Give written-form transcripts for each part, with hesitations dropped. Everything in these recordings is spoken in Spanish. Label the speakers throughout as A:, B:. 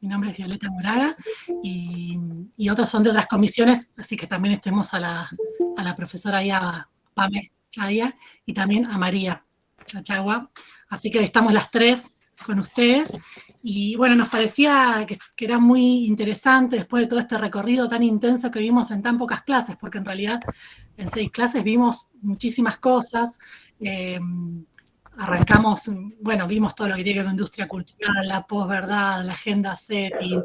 A: Mi nombre es Violeta Moraga y otros son de otras comisiones, así que también estemos a la profesora ahí, a Pame Chaya, y también a María Chachagua. Así que estamos las tres con ustedes. Y bueno, nos parecía que era muy interesante después de todo este recorrido tan intenso que vimos en tan pocas clases, porque en realidad en 6 clases vimos muchísimas cosas. Arrancamos, bueno, vimos todo lo que tiene que ver con industria cultural, la posverdad, la agenda setting,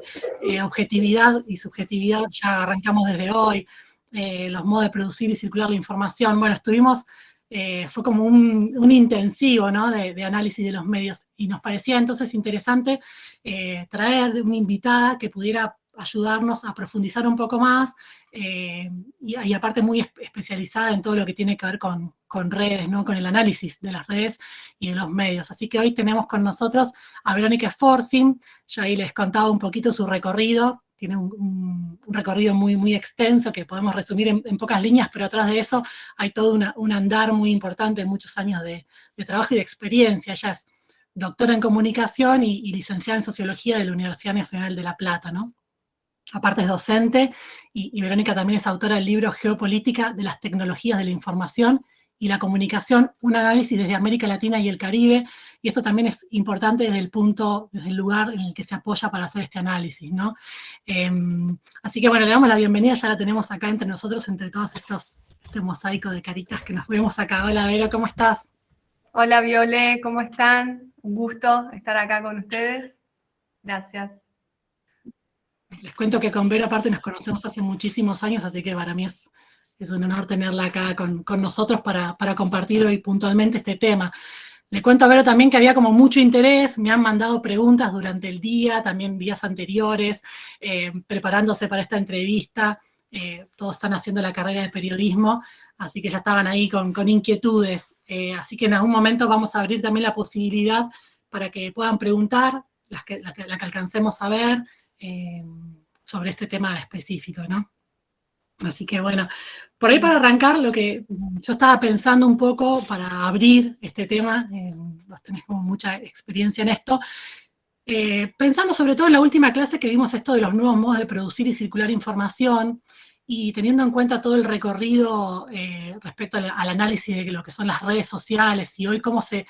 A: objetividad y subjetividad, ya arrancamos desde hoy, los modos de producir y circular la información. Bueno, estuvimos, fue como un intensivo, ¿no?, de análisis de los medios, y nos parecía entonces interesante traer una invitada que pudiera ayudarnos a profundizar un poco más, y aparte muy especializada en todo lo que tiene que ver con redes, ¿no?, con el análisis de las redes y de los medios. Así que hoy tenemos con nosotros a Verónica Sforzi. Ya ahí les contaba un poquito su recorrido. Tiene un recorrido muy, muy extenso que podemos resumir en pocas líneas, pero atrás de eso hay todo un andar muy importante, muchos años de trabajo y de experiencia. Ella es doctora en comunicación y licenciada en sociología de la Universidad Nacional de La Plata, ¿no? Aparte es docente, y Verónica también es autora del libro Geopolítica de las tecnologías de la información y la comunicación, un análisis desde América Latina y el Caribe, y esto también es importante desde el lugar en el que se apoya para hacer este análisis, ¿no? Así que bueno, le damos la bienvenida, ya la tenemos acá entre nosotros, entre todos este mosaico de caritas que nos vemos acá. Hola, Vero, ¿cómo estás?
B: Hola, Viole, ¿cómo están? Un gusto estar acá con ustedes. Gracias.
A: Les cuento que con Vero aparte nos conocemos hace muchísimos años, así que para mí es un honor tenerla acá con nosotros para compartir hoy puntualmente este tema. Le cuento a Vero también que había como mucho interés, me han mandado preguntas durante el día, también días anteriores, preparándose para esta entrevista. Todos están haciendo la carrera de periodismo, así que ya estaban ahí con inquietudes. Así que en algún momento vamos a abrir también la posibilidad para que puedan preguntar, la que alcancemos a ver, sobre este tema específico, ¿no? Así que bueno, por ahí para arrancar, lo que yo estaba pensando un poco para abrir este tema, vos tenés como mucha experiencia en esto, pensando sobre todo en la última clase que vimos esto de los nuevos modos de producir y circular información, y teniendo en cuenta todo el recorrido respecto al análisis de lo que son las redes sociales, y hoy cómo se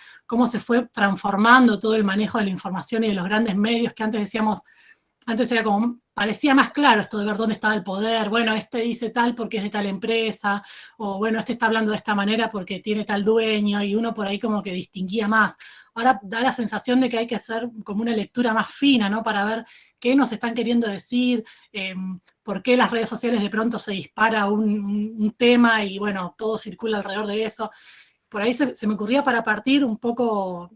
A: fue transformando todo el manejo de la información y de los grandes medios, que antes decíamos, antes era como, parecía más claro esto de ver dónde estaba el poder. Bueno, este dice tal porque es de tal empresa, o bueno, este está hablando de esta manera porque tiene tal dueño, y uno por ahí como que distinguía más. Ahora da la sensación de que hay que hacer como una lectura más fina, ¿no?, para ver qué nos están queriendo decir, por qué las redes sociales de pronto se dispara un tema y bueno, todo circula alrededor de eso. Por ahí se me ocurría para partir un poco,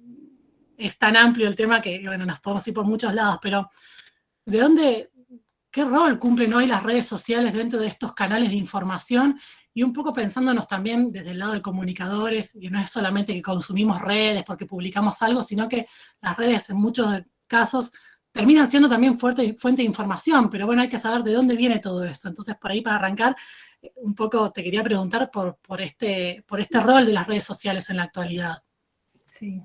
A: es tan amplio el tema que bueno, nos podemos ir por muchos lados, pero ¿de dónde, qué rol cumplen hoy las redes sociales dentro de estos canales de información? Y un poco pensándonos también desde el lado de comunicadores, y no es solamente que consumimos redes porque publicamos algo, sino que las redes en muchos casos terminan siendo también fuente de información, pero bueno, hay que saber de dónde viene todo eso. Entonces, por ahí para arrancar, un poco te quería preguntar por este rol de las redes sociales en la actualidad.
B: Sí.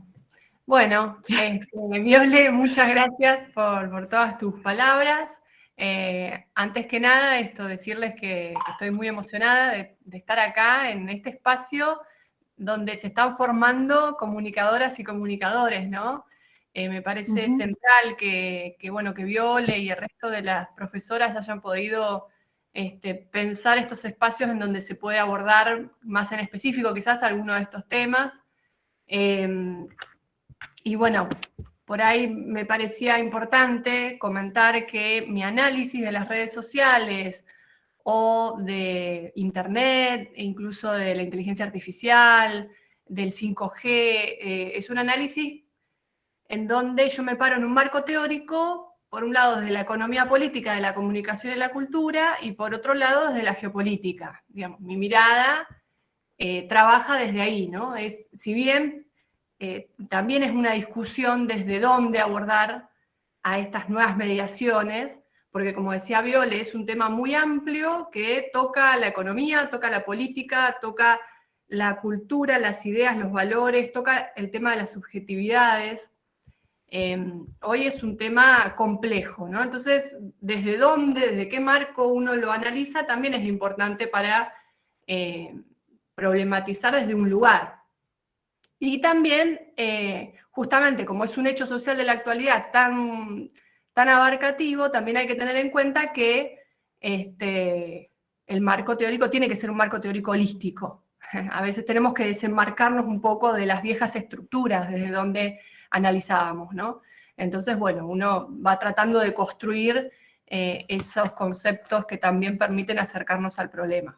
B: Bueno, Viole, muchas gracias por todas tus palabras. Antes que nada, decirles que estoy muy emocionada de estar acá en este espacio donde se están formando comunicadoras y comunicadores, ¿no? Me parece central bueno, que Viole y el resto de las profesoras hayan podido pensar estos espacios en donde se puede abordar más en específico quizás alguno de estos temas. Y bueno, por ahí me parecía importante comentar que mi análisis de las redes sociales o de Internet, e incluso de la inteligencia artificial, del 5G, es un análisis en donde yo me paro en un marco teórico, por un lado desde la economía política, de la comunicación y la cultura, y por otro lado desde la geopolítica. Digamos, mi mirada trabaja desde ahí, ¿no? Si bien también es una discusión desde dónde abordar a estas nuevas mediaciones, porque como decía Viole, es un tema muy amplio que toca la economía, toca la política, toca la cultura, las ideas, los valores, toca el tema de las subjetividades. hoy es un tema complejo, ¿no? Entonces, desde qué marco uno lo analiza, también es importante para problematizar desde un lugar. Y también, justamente, como es un hecho social de la actualidad tan abarcativo, también hay que tener en cuenta que el marco teórico tiene que ser un marco teórico holístico. A veces tenemos que desenmarcarnos un poco de las viejas estructuras desde donde analizábamos, ¿no? Entonces, bueno, uno va tratando de construir esos conceptos que también permiten acercarnos al problema.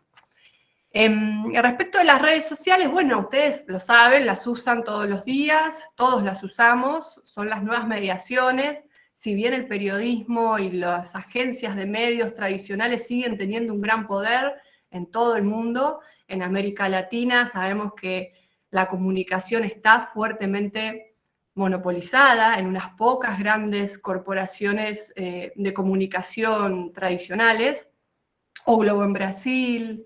B: Respecto de las redes sociales, bueno, ustedes lo saben, las usan todos los días, todos las usamos, son las nuevas mediaciones. Si bien el periodismo y las agencias de medios tradicionales siguen teniendo un gran poder en todo el mundo, en América Latina sabemos que la comunicación está fuertemente monopolizada en unas pocas grandes corporaciones de comunicación tradicionales, O Globo en Brasil,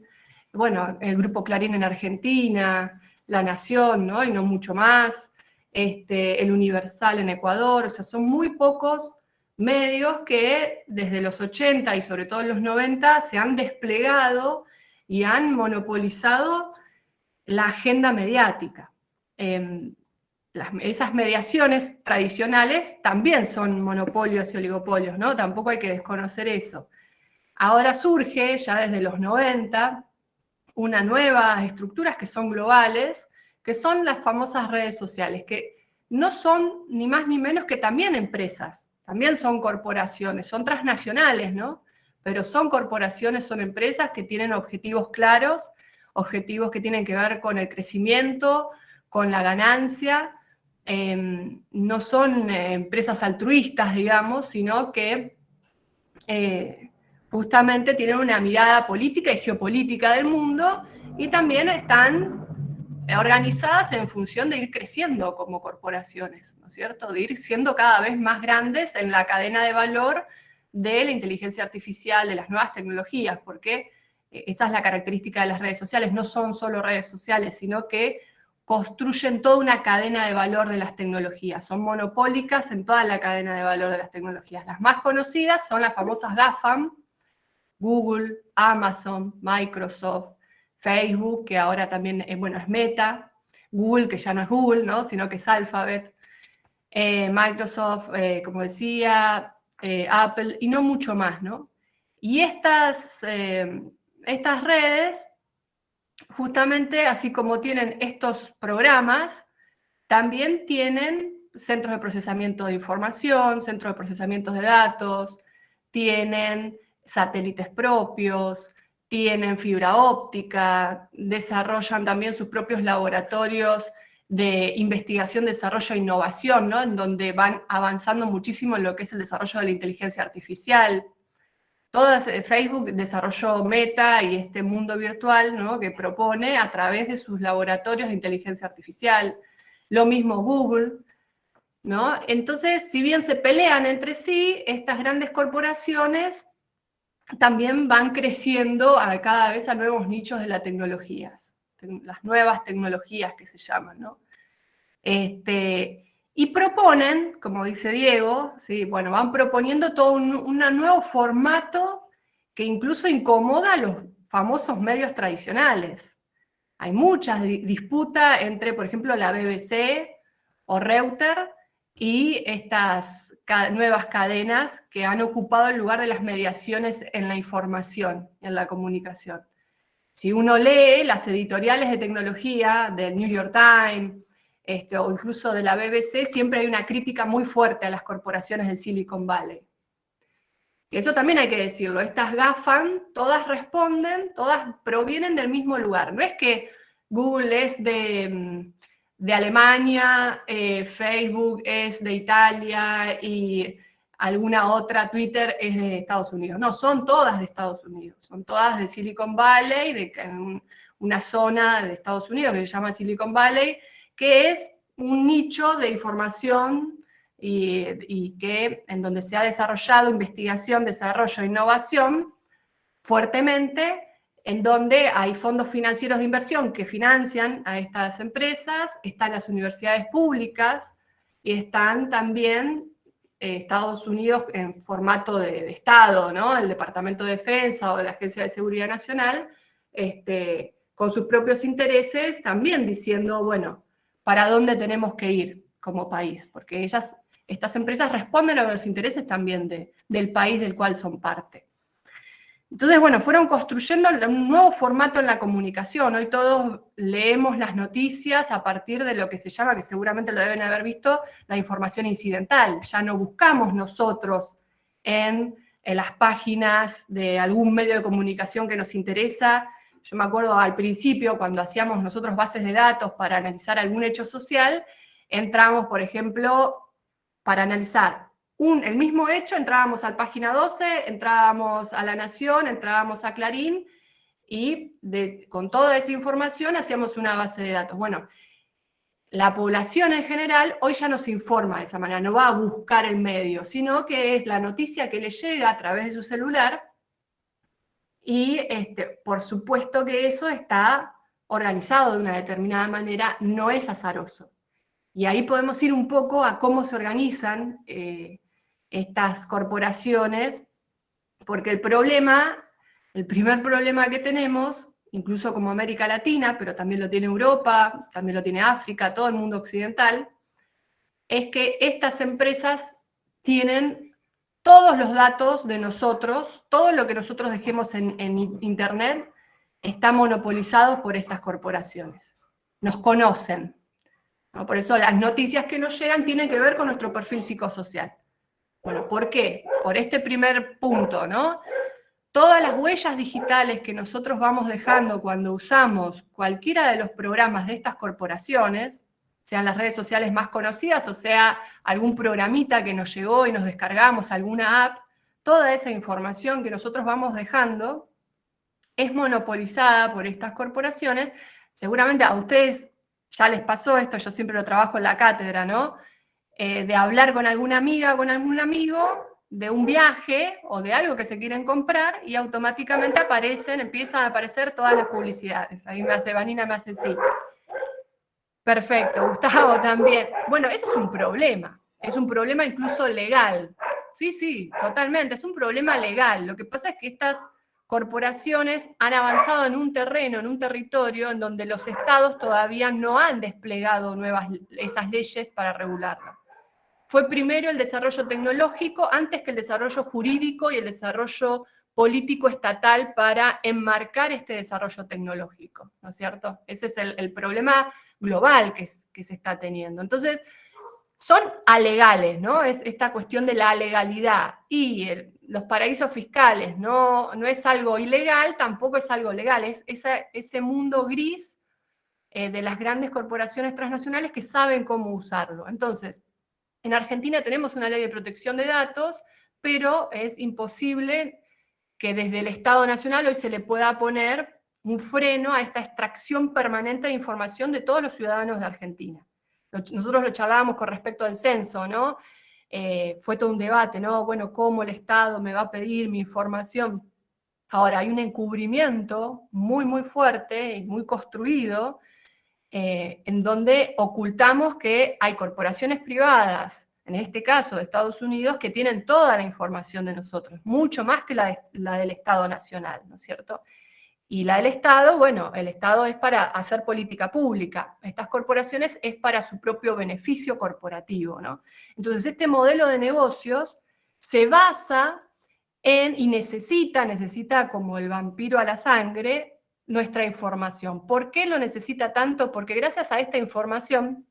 B: bueno, el Grupo Clarín en Argentina, La Nación, ¿no? Y no mucho más, el Universal en Ecuador, o sea, son muy pocos medios que desde los 80 y sobre todo en los 90 se han desplegado y han monopolizado la agenda mediática. Esas mediaciones tradicionales también son monopolios y oligopolios, ¿no? Tampoco hay que desconocer eso. Ahora surge, ya desde los 90, unas nuevas estructuras que son globales, que son las famosas redes sociales, que no son ni más ni menos que también empresas, también son corporaciones, son transnacionales, ¿no? Pero son corporaciones, son empresas que tienen objetivos claros, objetivos que tienen que ver con el crecimiento, con la ganancia, no son empresas altruistas, digamos, sino que justamente tienen una mirada política y geopolítica del mundo y también están organizadas en función de ir creciendo como corporaciones, ¿no es cierto? De ir siendo cada vez más grandes en la cadena de valor de la inteligencia artificial, de las nuevas tecnologías, porque esa es la característica de las redes sociales, no son solo redes sociales, sino que construyen toda una cadena de valor de las tecnologías, son monopólicas en toda la cadena de valor de las tecnologías. Las más conocidas son las famosas GAFAM, Google, Amazon, Microsoft, Facebook, que ahora también, bueno, es Meta, Google, que ya no es Google, ¿no? Sino que es Alphabet, Microsoft, como decía, Apple, y no mucho más, ¿no? Y estas redes, justamente así como tienen estos programas, también tienen centros de procesamiento de información, centros de procesamiento de datos, tienen satélites propios, tienen fibra óptica, desarrollan también sus propios laboratorios de investigación, desarrollo e innovación, ¿no? En donde van avanzando muchísimo en lo que es el desarrollo de la inteligencia artificial. Facebook desarrolló Meta y este mundo virtual, ¿no? Que propone a través de sus laboratorios de inteligencia artificial. Lo mismo Google, ¿no? Entonces, si bien se pelean entre sí, estas grandes corporaciones también van creciendo cada vez a nuevos nichos de las tecnologías, las nuevas tecnologías que se llaman, ¿no? Y proponen, como dice Diego, ¿sí? Bueno, van proponiendo todo un nuevo formato que incluso incomoda a los famosos medios tradicionales. Hay muchas disputas entre, por ejemplo, la BBC o Reuters y estas nuevas cadenas que han ocupado el lugar de las mediaciones en la información, en la comunicación. Si uno lee las editoriales de tecnología del New York Times o incluso de la BBC, siempre hay una crítica muy fuerte a las corporaciones del Silicon Valley. Eso también hay que decirlo, estas GAFAM, todas responden, todas provienen del mismo lugar. No es que Google es de Alemania, Facebook es de Italia y alguna otra, Twitter es de Estados Unidos. No, son todas de Estados Unidos, son todas de Silicon Valley, en una zona de Estados Unidos que se llama Silicon Valley, que es un nicho de información y que en donde se ha desarrollado investigación, desarrollo e innovación fuertemente, en donde hay fondos financieros de inversión que financian a estas empresas, están las universidades públicas, y están también Estados Unidos en formato de Estado, ¿no? El Departamento de Defensa o la Agencia de Seguridad Nacional, con sus propios intereses, también diciendo, bueno, ¿para dónde tenemos que ir como país? Porque estas empresas responden a los intereses también del país del cual son parte. Entonces, bueno, fueron construyendo un nuevo formato en la comunicación. Hoy todos leemos las noticias a partir de lo que se llama, que seguramente lo deben haber visto, la información incidental. Ya no buscamos nosotros en las páginas de algún medio de comunicación que nos interesa. Yo me acuerdo al principio, cuando hacíamos nosotros bases de datos para analizar algún hecho social, entramos, por ejemplo, para analizar el mismo hecho, entrábamos a la página 12, entrábamos a La Nación, entrábamos a Clarín, y con toda esa información hacíamos una base de datos. Bueno, la población en general hoy ya no se informa de esa manera, no va a buscar el medio, sino que es la noticia que le llega a través de su celular, y por supuesto que eso está organizado de una determinada manera, no es azaroso. Y ahí podemos ir un poco a cómo se organizan estas corporaciones, porque el primer problema que tenemos, incluso como América Latina, pero también lo tiene Europa, también lo tiene África, todo el mundo occidental, es que estas empresas tienen todos los datos de nosotros, todo lo que nosotros dejemos en Internet está monopolizado por estas corporaciones. Nos conocen, ¿no? Por eso las noticias que nos llegan tienen que ver con nuestro perfil psicosocial. Bueno, ¿por qué? Por este primer punto, ¿no? Todas las huellas digitales que nosotros vamos dejando cuando usamos cualquiera de los programas de estas corporaciones, sean las redes sociales más conocidas o sea algún programita que nos llegó y nos descargamos, alguna app, toda esa información que nosotros vamos dejando es monopolizada por estas corporaciones. Seguramente a ustedes ya les pasó esto, yo siempre lo trabajo en la cátedra, ¿no? De hablar con alguna amiga o con algún amigo de un viaje o de algo que se quieren comprar y automáticamente empiezan a aparecer todas las publicidades. Ahí Vanina me hace sí. Perfecto, Gustavo también. Bueno, eso es un problema incluso legal. Sí, totalmente, es un problema legal. Lo que pasa es que estas corporaciones han avanzado en un terreno, en un territorio en donde los estados todavía no han desplegado esas leyes para regularlo. Fue primero el desarrollo tecnológico antes que el desarrollo jurídico y el desarrollo político estatal para enmarcar este desarrollo tecnológico, ¿no es cierto? Ese es el problema global que se está teniendo. Entonces, son alegales, ¿no? Es esta cuestión de la legalidad. Y los paraísos fiscales no es algo ilegal, tampoco es algo legal, es ese mundo gris de las grandes corporaciones transnacionales que saben cómo usarlo. Entonces, en Argentina tenemos una ley de protección de datos, pero es imposible que desde el Estado Nacional hoy se le pueda poner un freno a esta extracción permanente de información de todos los ciudadanos de Argentina. Nosotros lo charlábamos con respecto al censo, ¿no? Fue todo un debate, ¿no? Bueno, ¿cómo el Estado me va a pedir mi información? Ahora, hay un encubrimiento muy, muy fuerte y muy construido en donde ocultamos que hay corporaciones privadas, en este caso de Estados Unidos, que tienen toda la información de nosotros, mucho más que la del Estado Nacional, ¿no es cierto? Y la del Estado, bueno, el Estado es para hacer política pública, estas corporaciones es para su propio beneficio corporativo, ¿no? Entonces este modelo de negocios se basa y necesita como el vampiro a la sangre, nuestra información. ¿Por qué lo necesita tanto? Porque gracias a esta información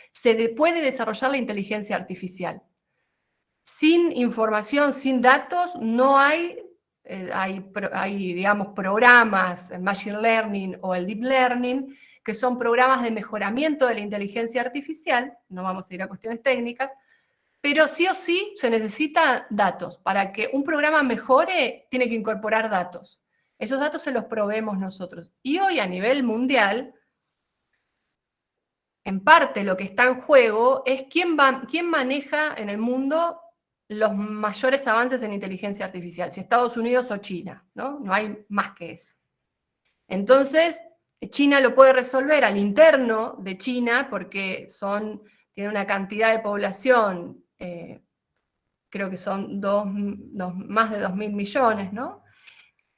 B: se puede desarrollar la inteligencia artificial. Sin información, sin datos, no hay digamos, programas, el Machine Learning o el Deep Learning, que son programas de mejoramiento de la inteligencia artificial, no vamos a ir a cuestiones técnicas, pero sí o sí se necesitan datos. Para que un programa mejore, tiene que incorporar datos. Esos datos se los proveemos nosotros. Y hoy a nivel mundial, en parte lo que está en juego es quién maneja en el mundo los mayores avances en inteligencia artificial, si Estados Unidos o China, ¿no? No hay más que eso. Entonces, China lo puede resolver al interno de China porque son tiene una cantidad de población, creo que son más de 2.000 millones, ¿no?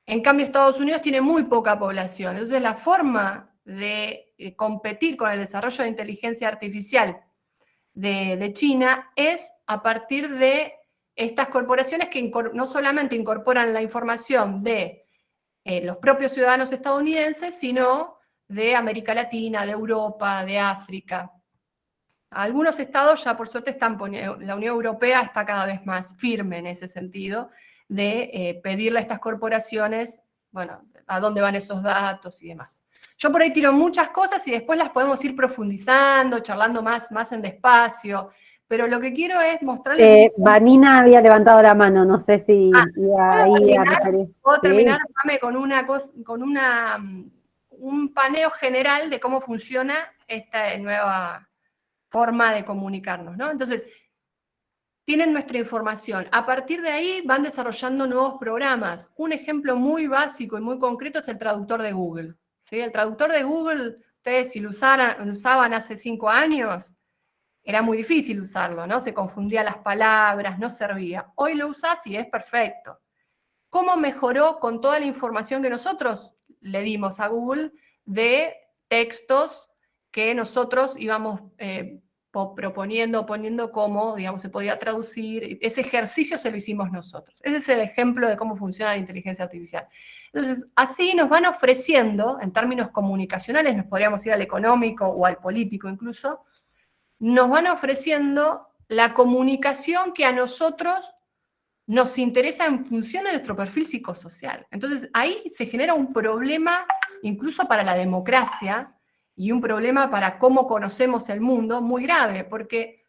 B: En cambio, Estados Unidos tiene muy poca población. Entonces, la forma de competir con el desarrollo de inteligencia artificial de China es a partir de estas corporaciones que no solamente incorporan la información de los propios ciudadanos estadounidenses, sino de América Latina, de Europa, de África. Algunos estados ya por suerte están poniendo, la Unión Europea está cada vez más firme en ese sentido, de pedirle a estas corporaciones, bueno, a dónde van esos datos y demás. Yo por ahí tiro muchas cosas y después las podemos ir profundizando, charlando más en despacio, pero lo que quiero es mostrarles...
C: Vanina había levantado la mano, no sé si iba ahí a referir.
B: ¿Puedo terminar, Pame, con un paneo general de cómo funciona esta nueva forma de comunicarnos, ¿no? Entonces, tienen nuestra información. A partir de ahí van desarrollando nuevos programas. Un ejemplo muy básico y muy concreto es el traductor de Google, ¿sí? El traductor de Google, ustedes si lo usaban hace 5 años, era muy difícil usarlo, ¿no? Se confundían las palabras, no servía. Hoy lo usás y es perfecto. ¿Cómo mejoró con toda la información que nosotros le dimos a Google de textos que nosotros íbamos poniendo cómo, digamos, se podía traducir? Ese ejercicio se lo hicimos nosotros. Ese es el ejemplo de cómo funciona la inteligencia artificial. Entonces, así nos van ofreciendo, en términos comunicacionales, nos podríamos ir al económico o al político incluso, nos van ofreciendo la comunicación que a nosotros nos interesa en función de nuestro perfil psicosocial. Entonces, ahí se genera un problema incluso para la democracia y un problema para cómo conocemos el mundo muy grave, porque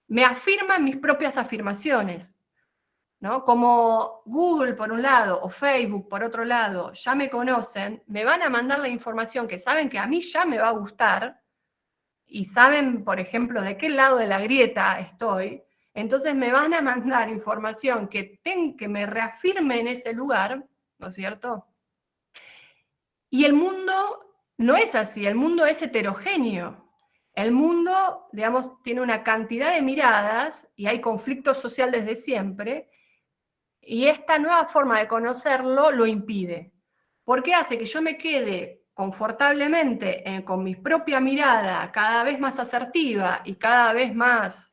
B: me afirman mis propias afirmaciones, ¿no? Como Google por un lado o Facebook por otro lado ya me conocen, me van a mandar la información que saben que a mí ya me va a gustar y saben, por ejemplo, de qué lado de la grieta estoy. Entonces me van a mandar información que me reafirme en ese lugar, ¿no es cierto? Y el mundo no es así, el mundo es heterogéneo. El mundo, digamos, tiene una cantidad de miradas y hay conflicto social desde siempre, y esta nueva forma de conocerlo lo impide. Porque hace que yo me quede confortablemente con mi propia mirada cada vez más asertiva y cada vez más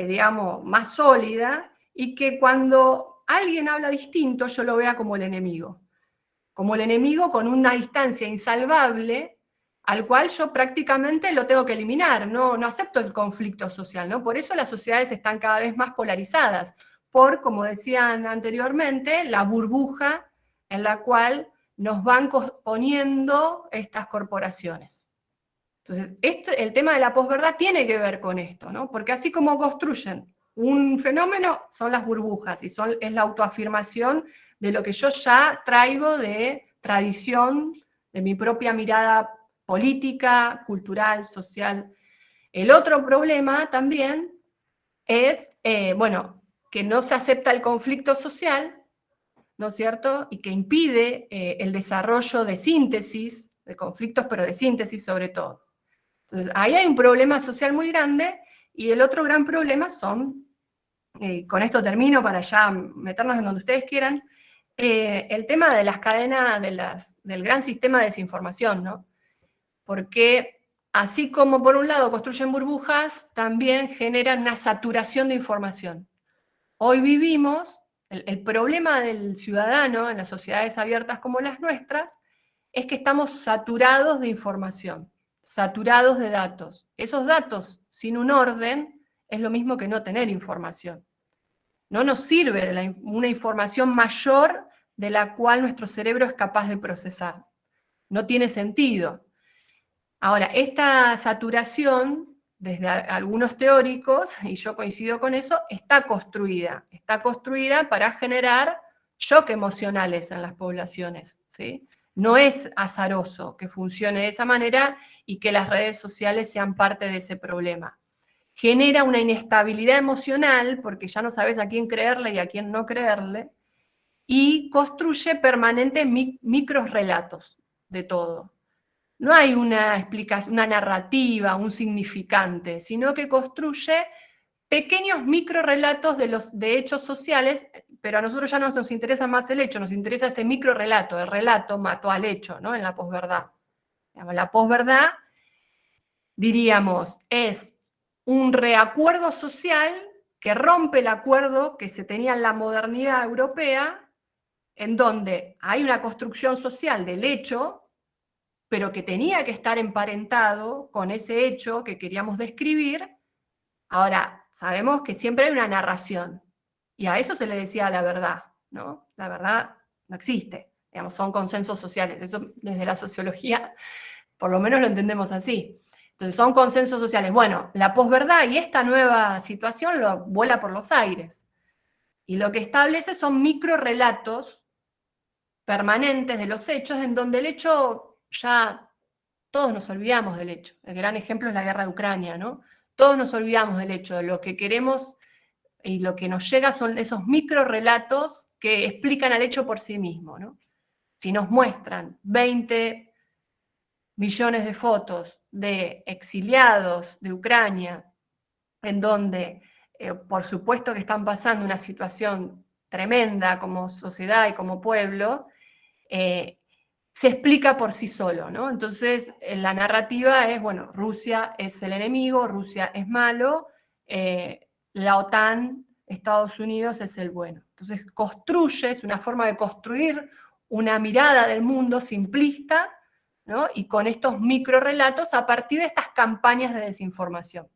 B: digamos, más sólida, y que cuando alguien habla distinto yo lo vea como el enemigo con una distancia insalvable, al cual yo prácticamente lo tengo que eliminar, no acepto el conflicto social, ¿no? Por eso las sociedades están cada vez más polarizadas, por, como decían anteriormente, la burbuja en la cual nos van poniendo estas corporaciones. Entonces, el tema de la posverdad tiene que ver con esto, ¿no? Porque así como construyen un fenómeno, son las burbujas, y es la autoafirmación de lo que yo ya traigo de tradición, de mi propia mirada política, cultural, social. El otro problema también es, bueno, que no se acepta el conflicto social, ¿no es cierto? Y que impide el desarrollo de síntesis, de conflictos, pero de síntesis sobre todo. Entonces, ahí hay un problema social muy grande, y el otro gran problema son, con esto termino para ya meternos en donde ustedes quieran, el tema de las cadenas, del gran sistema de desinformación, ¿no? Porque así como por un lado construyen burbujas, también generan una saturación de información. Hoy vivimos, el problema del ciudadano en las sociedades abiertas como las nuestras, es que estamos saturados de información, saturados de datos. Esos datos sin un orden es lo mismo que no tener información. No nos sirve una información mayor de la cual nuestro cerebro es capaz de procesar. No tiene sentido. Ahora, esta saturación, desde algunos teóricos, y yo coincido con eso, está construida para generar shock emocionales en las poblaciones, ¿sí? No es azaroso que funcione de esa manera y que las redes sociales sean parte de ese problema. Genera una inestabilidad emocional, porque ya no sabes a quién creerle y a quién no creerle, y construye permanentes microrelatos de todo. no hay una explicación, una narrativa, un significante, sino que construye pequeños microrelatos de hechos sociales, pero a nosotros ya no nos interesa más el hecho, nos interesa ese microrelato. El relato mató al hecho, ¿no? En la posverdad. La posverdad, diríamos, es un reacuerdo social que rompe el acuerdo que se tenía en la modernidad europea, en donde hay una construcción social del hecho, pero que tenía que estar emparentado con ese hecho que queríamos describir. Ahora, sabemos que siempre hay una narración, y a eso se le decía la verdad, ¿no? La verdad no existe, digamos, son consensos sociales, eso desde la sociología por lo menos lo entendemos así. Entonces son consensos sociales. Bueno, la posverdad y esta nueva situación lo vuela por los aires, y lo que establece son microrelatos permanentes de los hechos, en donde el hecho ya todos nos olvidamos del hecho. El gran ejemplo es la guerra de Ucrania, ¿no? Todos nos olvidamos del hecho, de lo que queremos y lo que nos llega son esos microrelatos que explican al hecho por sí mismo, ¿no? Si nos muestran 20 millones de fotos de exiliados de Ucrania, en donde, por supuesto que están pasando una situación tremenda como sociedad y como pueblo, se explica por sí solo, ¿no? Entonces, la narrativa es, bueno, Rusia es el enemigo, Rusia es malo, la OTAN, Estados Unidos es el bueno. Entonces, es una forma de construir una mirada del mundo simplista, ¿no? Y con estos microrelatos a partir de estas campañas de desinformación.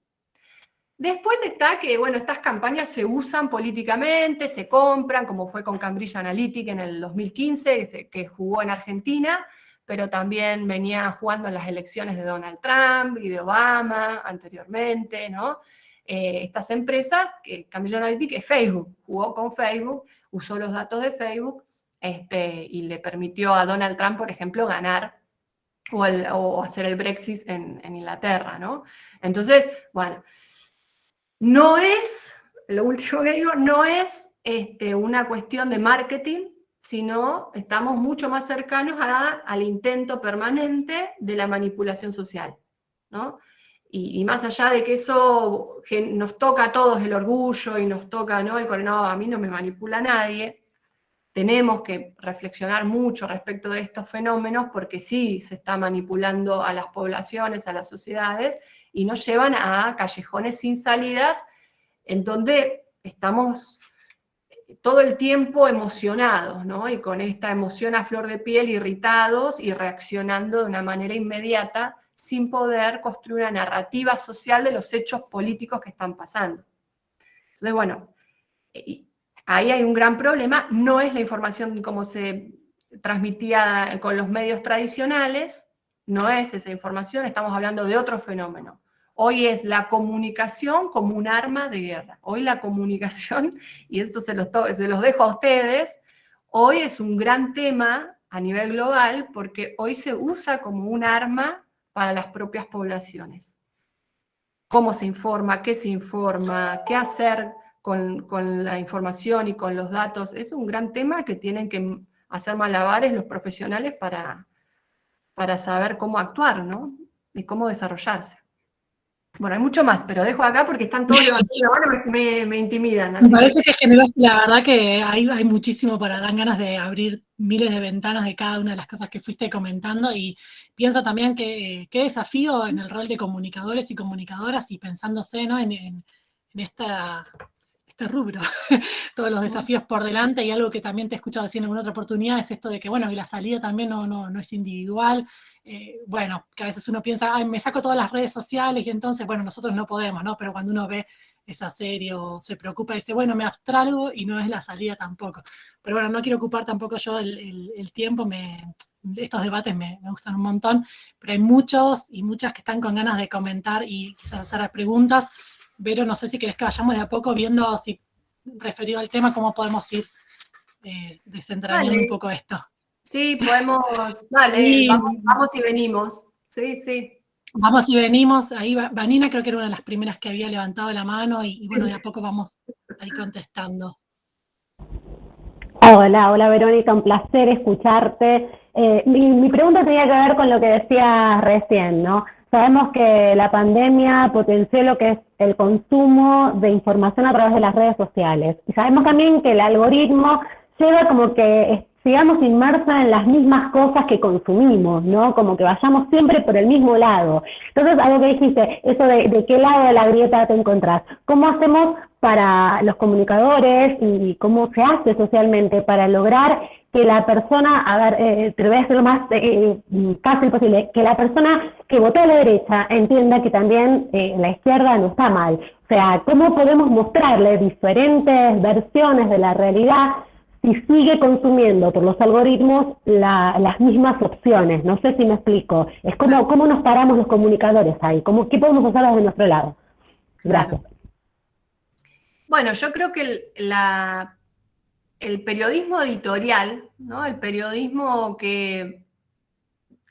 B: Después está que, bueno, estas campañas se usan políticamente, se compran, como fue con Cambridge Analytica en el 2015, que jugó en Argentina, pero también venía jugando en las elecciones de Donald Trump y de Obama anteriormente, ¿no? Estas empresas, que Cambridge Analytica es Facebook, jugó con Facebook, usó los datos de Facebook, y le permitió a Donald Trump, por ejemplo, ganar o hacer el Brexit en Inglaterra, ¿no? Entonces, bueno, no es, lo último que digo, no es una cuestión de marketing, sino estamos mucho más cercanos al intento permanente de la manipulación social, ¿no? Y más allá de que eso que nos toca a todos el orgullo y nos toca, ¿no? No, a mí no me manipula nadie, tenemos que reflexionar mucho respecto de estos fenómenos porque sí se está manipulando a las poblaciones, a las sociedades, y nos llevan a callejones sin salidas en donde estamos todo el tiempo emocionados, ¿no? Y con esta emoción a flor de piel, irritados y reaccionando de una manera inmediata sin poder construir una narrativa social de los hechos políticos que están pasando. Entonces, bueno, ahí hay un gran problema, no es la información como se transmitía con los medios tradicionales, no es esa información, estamos hablando de otro fenómeno. Hoy es la comunicación como un arma de guerra. Hoy la comunicación, y esto se los dejo a ustedes, hoy es un gran tema a nivel global porque hoy se usa como un arma para las propias poblaciones. ¿Cómo se informa? ¿Qué hacer con la información y con los datos? Es un gran tema que tienen que hacer malabares los profesionales para saber cómo actuar, ¿no? Y cómo desarrollarse. Bueno, hay mucho más, pero dejo acá porque están todos levantando la mano, me intimidan.
A: Me parece que generas, la verdad que hay muchísimo dar ganas de abrir miles de ventanas de cada una de las cosas que fuiste comentando, y pienso también que qué desafío en el rol de comunicadores y comunicadoras y pensándose, ¿no? en este rubro, todos los desafíos por delante, y algo que también te he escuchado decir en alguna otra oportunidad es esto de que, bueno, que la salida también no es individual, bueno, que a veces uno piensa, ay, me saco todas las redes sociales y entonces, bueno, nosotros no podemos, ¿no? Pero cuando uno ve esa serie o se preocupa y dice, bueno, me abstraigo y no es la salida tampoco. Pero bueno, no quiero ocupar tampoco yo el tiempo, estos debates me gustan un montón, pero hay muchos y muchas que están con ganas de comentar y quizás hacer preguntas. Vero, no sé si querés que vayamos de a poco viendo, si referido al tema, cómo podemos ir desentrañando un poco esto.
B: Sí, podemos, dale, vamos y venimos. Sí, sí.
A: Vamos y venimos. Ahí Vanina creo que era una de las primeras que había levantado la mano y bueno, de a poco vamos ahí contestando.
C: Hola Verónica, un placer escucharte. Mi pregunta tenía que ver con lo que decías recién, ¿no? Sabemos que la pandemia potenció lo que es el consumo de información a través de las redes sociales. Y sabemos también que el algoritmo lleva como que sigamos inmersos en las mismas cosas que consumimos, ¿no? Como que vayamos siempre por el mismo lado. Entonces, algo que dijiste, eso de qué lado de la grieta te encontrás. ¿Cómo hacemos para los comunicadores y cómo se hace socialmente para lograr que la persona, a ver, te lo voy a hacer lo más fácil posible, que la persona que votó a la derecha entienda que también la izquierda no está mal? O sea, ¿cómo podemos mostrarle diferentes versiones de la realidad si sigue consumiendo por los algoritmos las mismas opciones? No sé si me explico. Es como, ¿cómo nos paramos los comunicadores ahí? ¿Qué podemos hacer desde nuestro lado? Gracias.
B: Claro. Bueno, yo creo que el periodismo editorial, ¿no? El periodismo que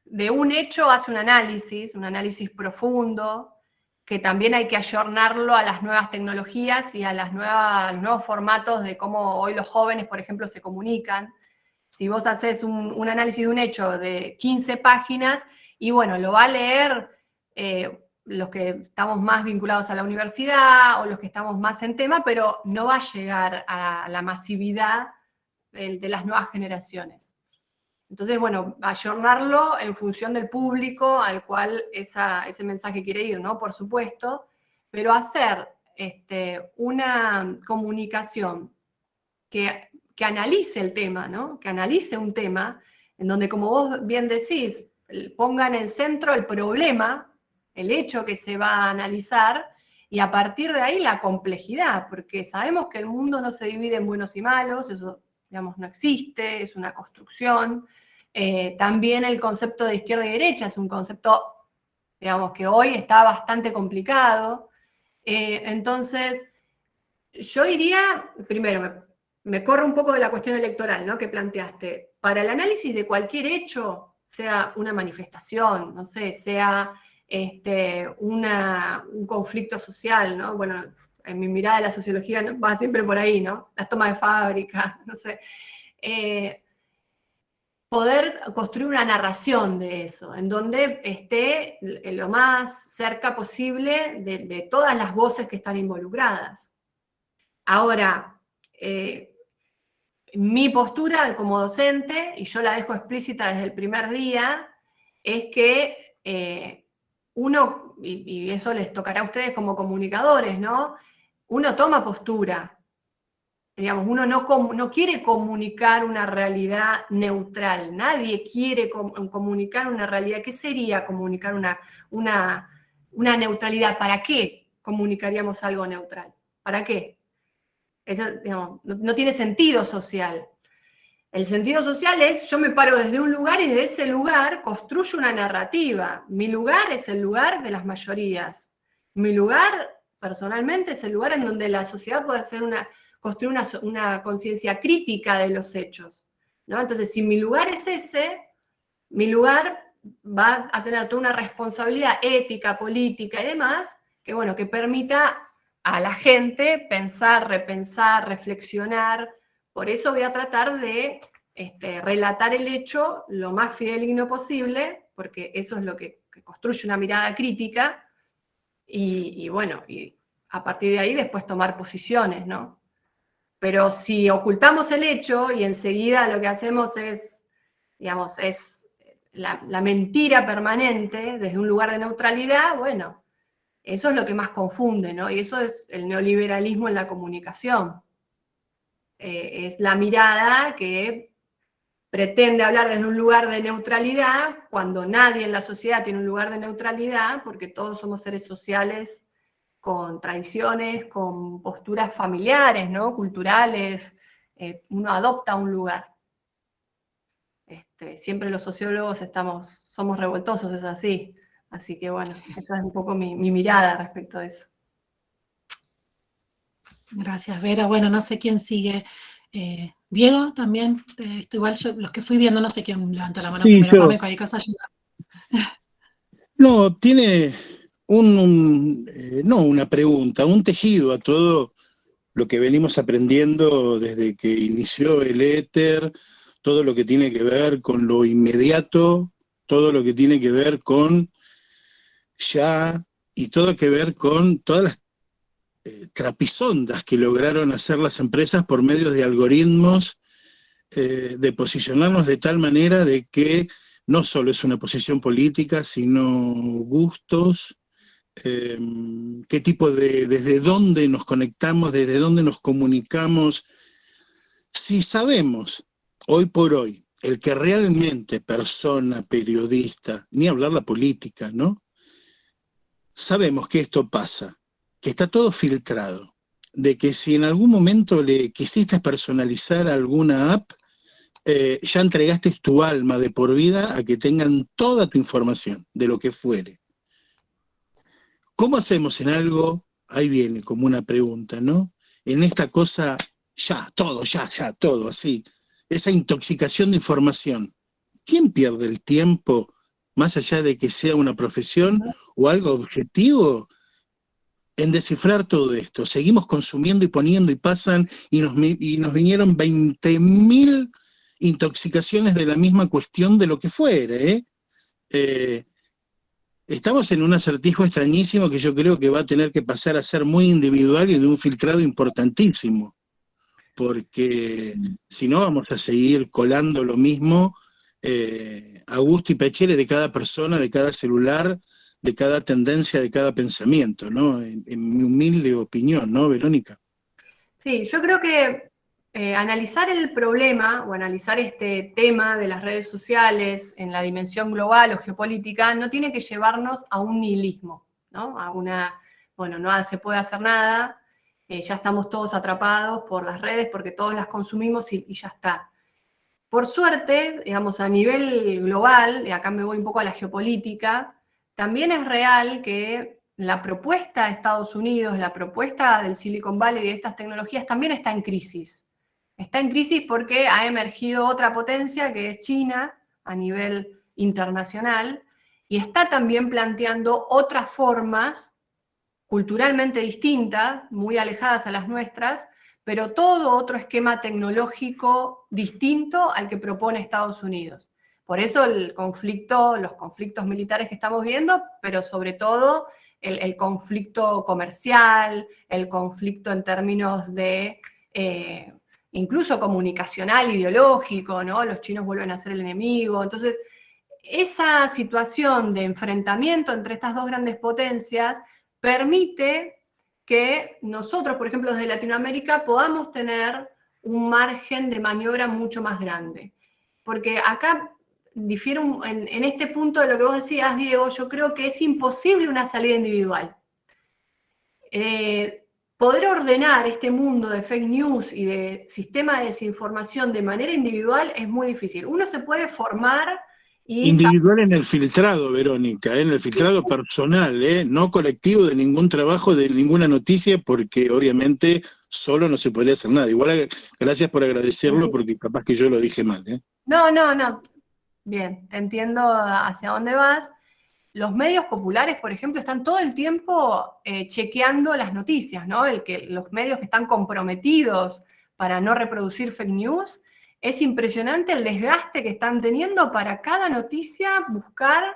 B: de un hecho hace un análisis profundo, que también hay que ayornarlo a las nuevas tecnologías y a los nuevos formatos de cómo hoy los jóvenes, por ejemplo, se comunican. Si vos haces un análisis de un hecho de 15 páginas, y bueno, lo va a leer los que estamos más vinculados a la universidad o los que estamos más en tema, pero no va a llegar a la masividad de las nuevas generaciones. Entonces, bueno, ayornarlo en función del público al cual ese mensaje quiere ir, ¿no? Por supuesto, pero hacer una comunicación que analice el tema, ¿no? Que analice un tema en donde, como vos bien decís, ponga en el centro el problema, el hecho que se va a analizar, y a partir de ahí la complejidad, porque sabemos que el mundo no se divide en buenos y malos, eso, digamos, no existe, es una construcción. También el concepto de izquierda y derecha es un concepto, digamos, que hoy está bastante complicado. Entonces, yo iría, primero, me corro un poco de la cuestión electoral, ¿no?, que planteaste. Para el análisis de cualquier hecho, sea una manifestación, no sé, sea un conflicto social, ¿no? Bueno, en mi mirada de la sociología va siempre por ahí, ¿no? Las tomas de fábrica, no sé. Poder construir una narración de eso, en donde esté lo más cerca posible de todas las voces que están involucradas. Ahora, mi postura como docente, y yo la dejo explícita desde el primer día, es que uno, y eso les tocará a ustedes como comunicadores, ¿no? Uno toma postura. Digamos, uno no quiere comunicar una realidad neutral. Nadie quiere comunicar una realidad. ¿Qué sería comunicar una neutralidad? ¿Para qué comunicaríamos algo neutral? ¿Para qué? Eso, digamos, no tiene sentido social. El sentido social es, yo me paro desde un lugar y desde ese lugar construyo una narrativa. Mi lugar es el lugar de las mayorías. Mi lugar, personalmente, es el lugar en donde la sociedad puede construir una conciencia crítica de los hechos, ¿no? Entonces, si mi lugar es ese, mi lugar va a tener toda una responsabilidad ética, política y demás, que, bueno, que permita a la gente pensar, repensar, reflexionar. Por eso voy a tratar de relatar el hecho lo más fidedigno posible, porque eso es lo que construye una mirada crítica, y bueno, y a partir de ahí después tomar posiciones, ¿no? Pero si ocultamos el hecho y enseguida lo que hacemos es, digamos, es la mentira permanente desde un lugar de neutralidad, bueno, eso es lo que más confunde, ¿no? Y eso es el neoliberalismo en la comunicación. Es la mirada que pretende hablar desde un lugar de neutralidad cuando nadie en la sociedad tiene un lugar de neutralidad, porque todos somos seres sociales con tradiciones, con posturas familiares, ¿no?, culturales. Uno adopta un lugar. Siempre los sociólogos somos revoltosos, es así. Así que bueno, esa es un poco mi mirada respecto a eso.
A: Gracias, Vera. Bueno, no sé quién sigue. Diego, también. Igual yo, los que fui viendo, no sé quién levanta la mano
D: Sí,
A: primero.
D: yo.
A: Mame, cualquier cosa ayuda.
D: No, tiene una pregunta, un tejido a todo lo que venimos aprendiendo desde que inició el éter, todo lo que tiene que ver con lo inmediato, todo lo que tiene que ver con ya, y todo que ver con todas las trapisondas que lograron hacer las empresas por medio de algoritmos, de posicionarnos de tal manera de que no solo es una posición política, sino gustos, qué tipo desde dónde nos conectamos, desde dónde nos comunicamos. Si sabemos, hoy por hoy, el que realmente persona, periodista, ni hablar la política, ¿no? Sabemos que esto pasa, que está todo filtrado, de que si en algún momento le quisiste personalizar alguna app, ya entregaste tu alma de por vida a que tengan toda tu información, de lo que fuere. ¿Cómo hacemos en algo? Ahí viene como una pregunta, ¿no? En esta cosa, ya, todo, así. Esa intoxicación de información. ¿Quién pierde el tiempo, más allá de que sea una profesión o algo objetivo, en descifrar todo esto? Seguimos consumiendo y poniendo y pasan, y nos vinieron 20.000 intoxicaciones de la misma cuestión de lo que fuere, estamos en un acertijo extrañísimo que yo creo que va a tener que pasar a ser muy individual y de un filtrado importantísimo, porque si no vamos a seguir colando lo mismo a gusto y pechere de cada persona, de cada celular, de cada tendencia, de cada pensamiento, ¿no? En mi humilde opinión, ¿no, Verónica?
B: Sí, yo creo que analizar el problema o analizar este tema de las redes sociales en la dimensión global o geopolítica no tiene que llevarnos a un nihilismo, ¿no? A una, bueno, no se puede hacer nada, ya estamos todos atrapados por las redes porque todos las consumimos y ya está. Por suerte, digamos, a nivel global, y acá me voy un poco a la geopolítica, también es real que la propuesta de Estados Unidos, la propuesta del Silicon Valley y de estas tecnologías también está en crisis. Está en crisis porque ha emergido otra potencia que es China a nivel internacional y está también planteando otras formas culturalmente distintas, muy alejadas a las nuestras, pero todo otro esquema tecnológico distinto al que propone Estados Unidos. Por eso los conflictos militares que estamos viendo, pero sobre todo el conflicto comercial, el conflicto en términos de incluso comunicacional, ideológico, ¿no? Los chinos vuelven a ser el enemigo. Entonces, esa situación de enfrentamiento entre estas dos grandes potencias permite que nosotros, por ejemplo, desde Latinoamérica, podamos tener un margen de maniobra mucho más grande. Porque acá difiero en este punto de lo que vos decías, Diego, yo creo que es imposible una salida individual. Poder ordenar este mundo de fake news y de sistema de desinformación de manera individual es muy difícil. Uno se puede formar y...
D: Individual en el filtrado, Verónica, en el filtrado personal, no colectivo de ningún trabajo, de ninguna noticia, porque obviamente solo no se podría hacer nada. Igual, gracias por agradecerlo, porque capaz que yo lo dije mal.
B: No. Bien, te entiendo hacia dónde vas. Los medios populares, por ejemplo, están todo el tiempo chequeando las noticias, ¿no? Los medios que están comprometidos para no reproducir fake news, es impresionante el desgaste que están teniendo para cada noticia buscar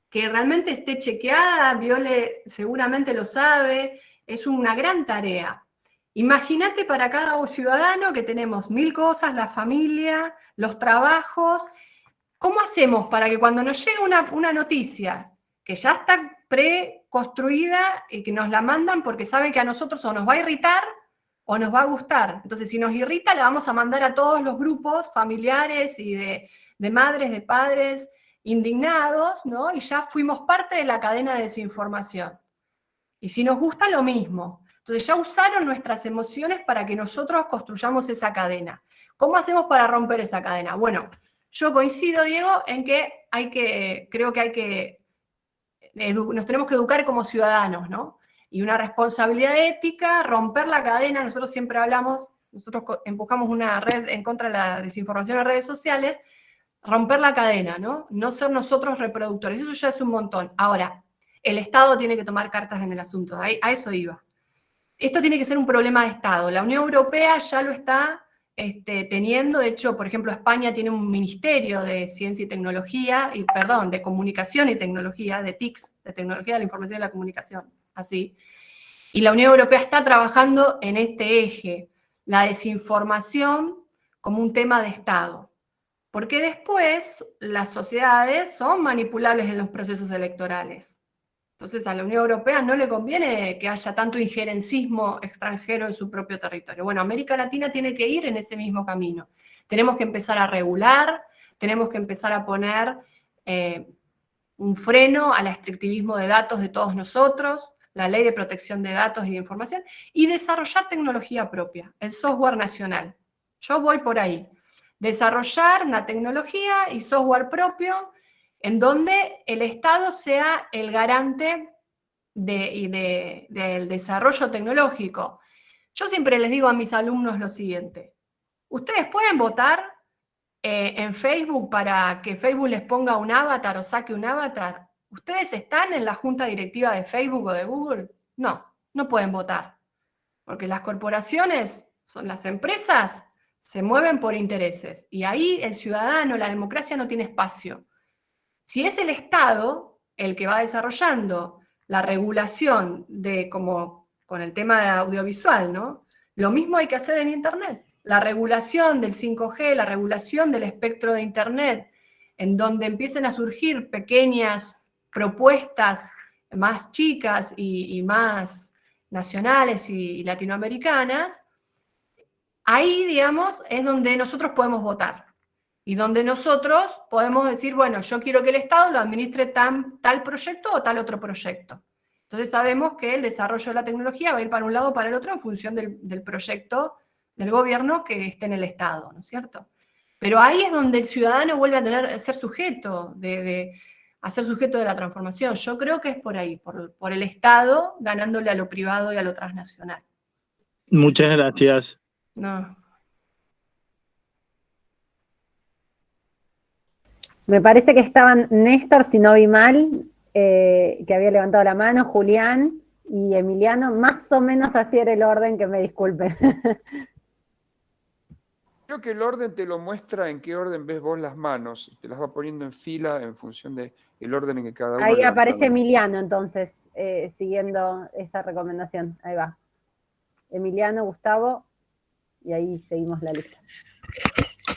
B: que realmente esté chequeada. Viole seguramente lo sabe, es una gran tarea. Imagínate para cada ciudadano que tenemos 1000 cosas, la familia, los trabajos. ¿Cómo hacemos para que cuando nos llegue una noticia que ya está preconstruida y que nos la mandan porque saben que a nosotros o nos va a irritar o nos va a gustar? Entonces, si nos irrita, la vamos a mandar a todos los grupos familiares y de madres, de padres indignados, ¿no? Y ya fuimos parte de la cadena de desinformación. Y si nos gusta, lo mismo. Entonces, ya usaron nuestras emociones para que nosotros construyamos esa cadena. ¿Cómo hacemos para romper esa cadena? Bueno, yo coincido, Diego, en que creo que nos tenemos que educar como ciudadanos, ¿no? Y una responsabilidad ética, romper la cadena. Nosotros siempre hablamos, nosotros empujamos una red en contra de la desinformación en redes sociales, romper la cadena, ¿no? No ser nosotros reproductores, eso ya es un montón. Ahora, el Estado tiene que tomar cartas en el asunto, a eso iba. Esto tiene que ser un problema de Estado. La Unión Europea ya lo está teniendo, de hecho, por ejemplo, España tiene un ministerio de ciencia y tecnología, de comunicación y tecnología, de TICS, de tecnología de la información y la comunicación, así. Y la Unión Europea está trabajando en este eje, la desinformación como un tema de Estado. Porque después las sociedades son manipulables en los procesos electorales. Entonces a la Unión Europea no le conviene que haya tanto injerencismo extranjero en su propio territorio. Bueno, América Latina tiene que ir en ese mismo camino. Tenemos que empezar a regular, tenemos que empezar a poner un freno al extractivismo de datos de todos nosotros, la ley de protección de datos y de información, y desarrollar tecnología propia, el software nacional. Yo voy por ahí. Desarrollar una tecnología y software propio en donde el Estado sea el garante del desarrollo tecnológico. Yo siempre les digo a mis alumnos lo siguiente: ustedes pueden votar en Facebook para que Facebook les ponga un avatar o saque un avatar. ¿Ustedes están en la junta directiva de Facebook o de Google? No, no pueden votar. Porque las corporaciones, las empresas, se mueven por intereses. Y ahí el ciudadano, la democracia no tiene espacio. Si es el Estado el que va desarrollando la regulación como con el tema de audiovisual, ¿no? Lo mismo hay que hacer en Internet. La regulación del 5G, la regulación del espectro de Internet, en donde empiecen a surgir pequeñas propuestas más chicas y más nacionales y latinoamericanas, ahí, digamos, es donde nosotros podemos votar. Y donde nosotros podemos decir, bueno, yo quiero que el Estado lo administre tal proyecto o tal otro proyecto. Entonces sabemos que el desarrollo de la tecnología va a ir para un lado o para el otro en función del proyecto del gobierno que esté en el Estado, ¿no es cierto? Pero ahí es donde el ciudadano vuelve a ser sujeto, a ser sujeto de la transformación. Yo creo que es por ahí, por el Estado ganándole a lo privado y a lo transnacional.
D: Muchas gracias.
B: No.
C: Me parece que estaban Néstor, si no vi mal, que había levantado la mano, Julián y Emiliano. Más o menos así era el orden, que me disculpen.
E: Creo que el orden te lo muestra en qué orden ves vos las manos. Te las va poniendo en fila en función del orden en que cada uno.
C: Ahí aparece Emiliano, entonces, siguiendo esa recomendación. Ahí va. Emiliano, Gustavo, y ahí seguimos la lista.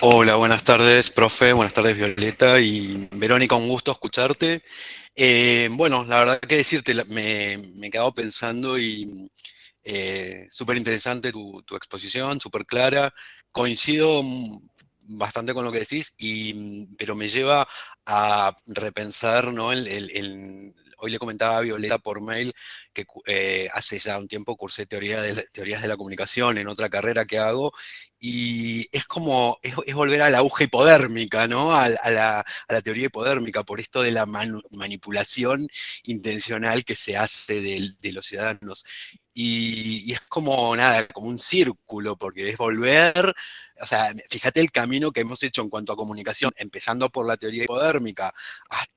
F: Hola, buenas tardes, profe, buenas tardes, Violeta y Verónica, un gusto escucharte. Bueno, la verdad que decirte, me he quedado pensando y súper interesante tu exposición, súper clara. Coincido bastante con lo que decís, pero me lleva a repensar, ¿no? Hoy le comentaba a Violeta por mail que hace ya un tiempo cursé teorías de la comunicación en otra carrera que hago, y es como, es volver a la aguja hipodérmica, ¿no? A la teoría hipodérmica, por esto de la manipulación intencional que se hace de los ciudadanos. Y es como nada, como un círculo, porque es volver, o sea, fíjate el camino que hemos hecho en cuanto a comunicación, empezando por la teoría hipodérmica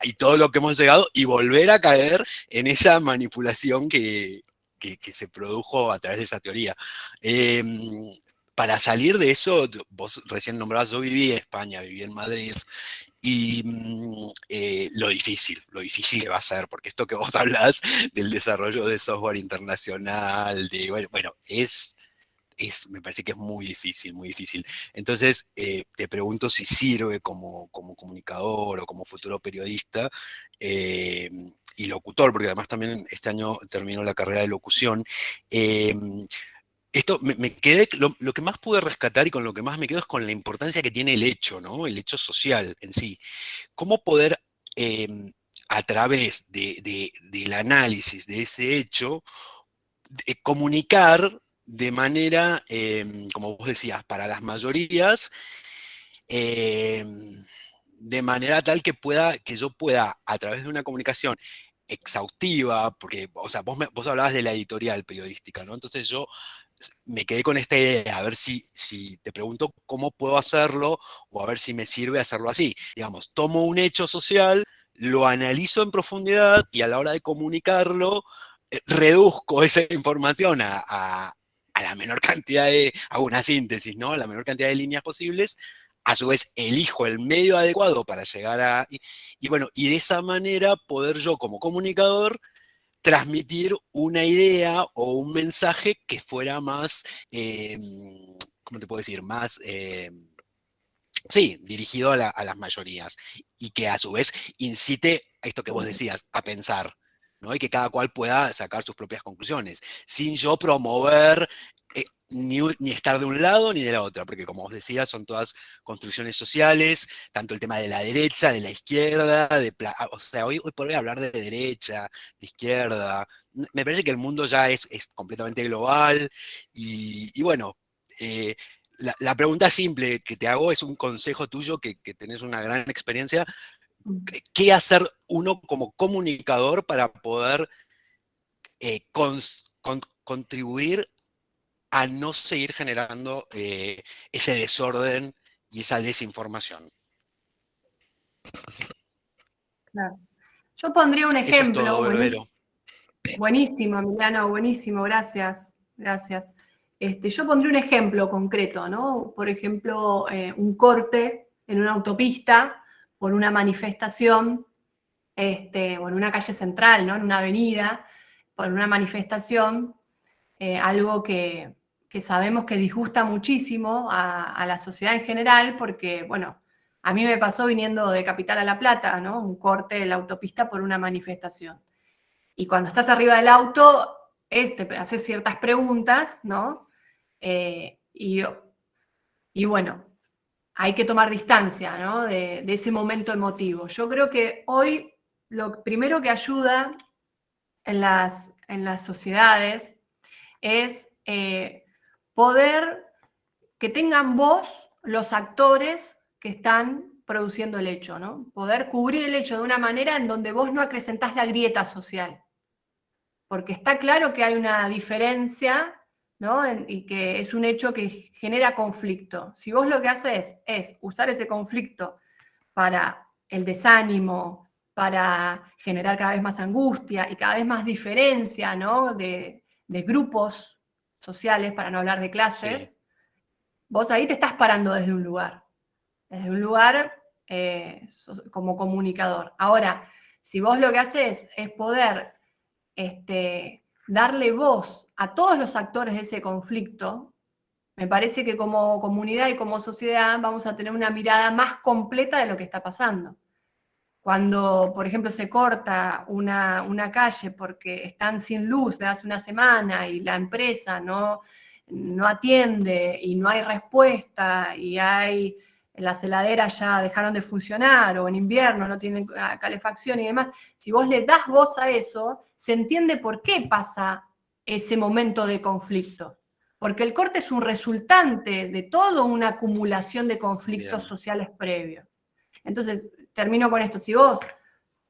F: y todo lo que hemos llegado, y volver a caer en esa manipulación que se produjo a través de esa teoría. Para salir de eso, vos recién nombrabas, yo viví en España, viví en Madrid, y lo difícil que va a ser, porque esto que vos hablás del desarrollo de software internacional, bueno, me parece que es muy difícil, muy difícil. Entonces, te pregunto si sirve como comunicador o como futuro periodista y locutor, porque además también este año termino la carrera de locución. Esto me quedé, lo que más pude rescatar y con lo que más me quedo es con la importancia que tiene el hecho, ¿no? El hecho social en sí. ¿Cómo poder, a través del análisis de ese hecho, comunicar de manera, como vos decías, para las mayorías, de manera tal que yo pueda, a través de una comunicación exhaustiva, porque, o sea, vos hablabas de la editorial periodística, ¿no? Entonces yo me quedé con esta idea, a ver si te pregunto cómo puedo hacerlo, o a ver si me sirve hacerlo así. Digamos, tomo un hecho social, lo analizo en profundidad, y a la hora de comunicarlo, reduzco esa información a a la menor cantidad hago una síntesis, ¿no? A la menor cantidad de líneas posibles, a su vez elijo el medio adecuado para llegar a, y bueno, y de esa manera poder yo como comunicador transmitir una idea o un mensaje que fuera más, ¿cómo te puedo decir? Más, sí, dirigido a las mayorías y que a su vez incite a esto que vos decías, a pensar, ¿no? Y que cada cual pueda sacar sus propias conclusiones, sin yo promover ni estar de un lado ni de la otra, porque como vos decías, son todas construcciones sociales, tanto el tema de la derecha, de la izquierda, o sea, hoy por hoy hablar de derecha, de izquierda, me parece que el mundo ya es completamente global y bueno, la pregunta simple que te hago es un consejo tuyo que tenés una gran experiencia. ¿Qué hacer uno como comunicador para poder contribuir a no seguir generando ese desorden y esa desinformación?
B: Claro. Yo pondría un
F: Eso es
B: ejemplo,
F: todo, Vero.
B: buenísimo, Emiliano, buenísimo, gracias, gracias. Yo pondría un ejemplo concreto, ¿no? Por ejemplo, un corte en una autopista por una manifestación, o en una calle central, ¿no? En una avenida, por una manifestación, algo que sabemos que disgusta muchísimo a la sociedad en general, porque, bueno, a mí me pasó viniendo de Capital a La Plata, ¿no? Un corte en la autopista por una manifestación. Y cuando estás arriba del auto, te haces ciertas preguntas, ¿no? Y bueno, hay que tomar distancia, ¿no? De ese momento emotivo. Yo creo que hoy lo primero que ayuda en las sociedades es poder que tengan voz los actores que están produciendo el hecho, ¿no? Poder cubrir el hecho de una manera en donde vos no acrecentás la grieta social. Porque está claro que hay una diferencia, ¿no? Y que es un hecho que genera conflicto. Si vos lo que haces es usar ese conflicto para el desánimo, para generar cada vez más angustia y cada vez más diferencia, ¿no? de grupos sociales, para no hablar de clases, sí, vos ahí te estás parando desde un lugar como comunicador. Ahora, si vos lo que haces es poder darle voz a todos los actores de ese conflicto, me parece que como comunidad y como sociedad vamos a tener una mirada más completa de lo que está pasando. Cuando, por ejemplo, se corta una calle porque están sin luz de hace una semana y la empresa no atiende y no hay respuesta y las heladeras ya dejaron de funcionar o en invierno no tienen calefacción y demás, si vos le das voz a eso, se entiende por qué pasa ese momento de conflicto. Porque el corte es un resultante de toda una acumulación de conflictos sociales previos. Entonces, termino con esto. Si vos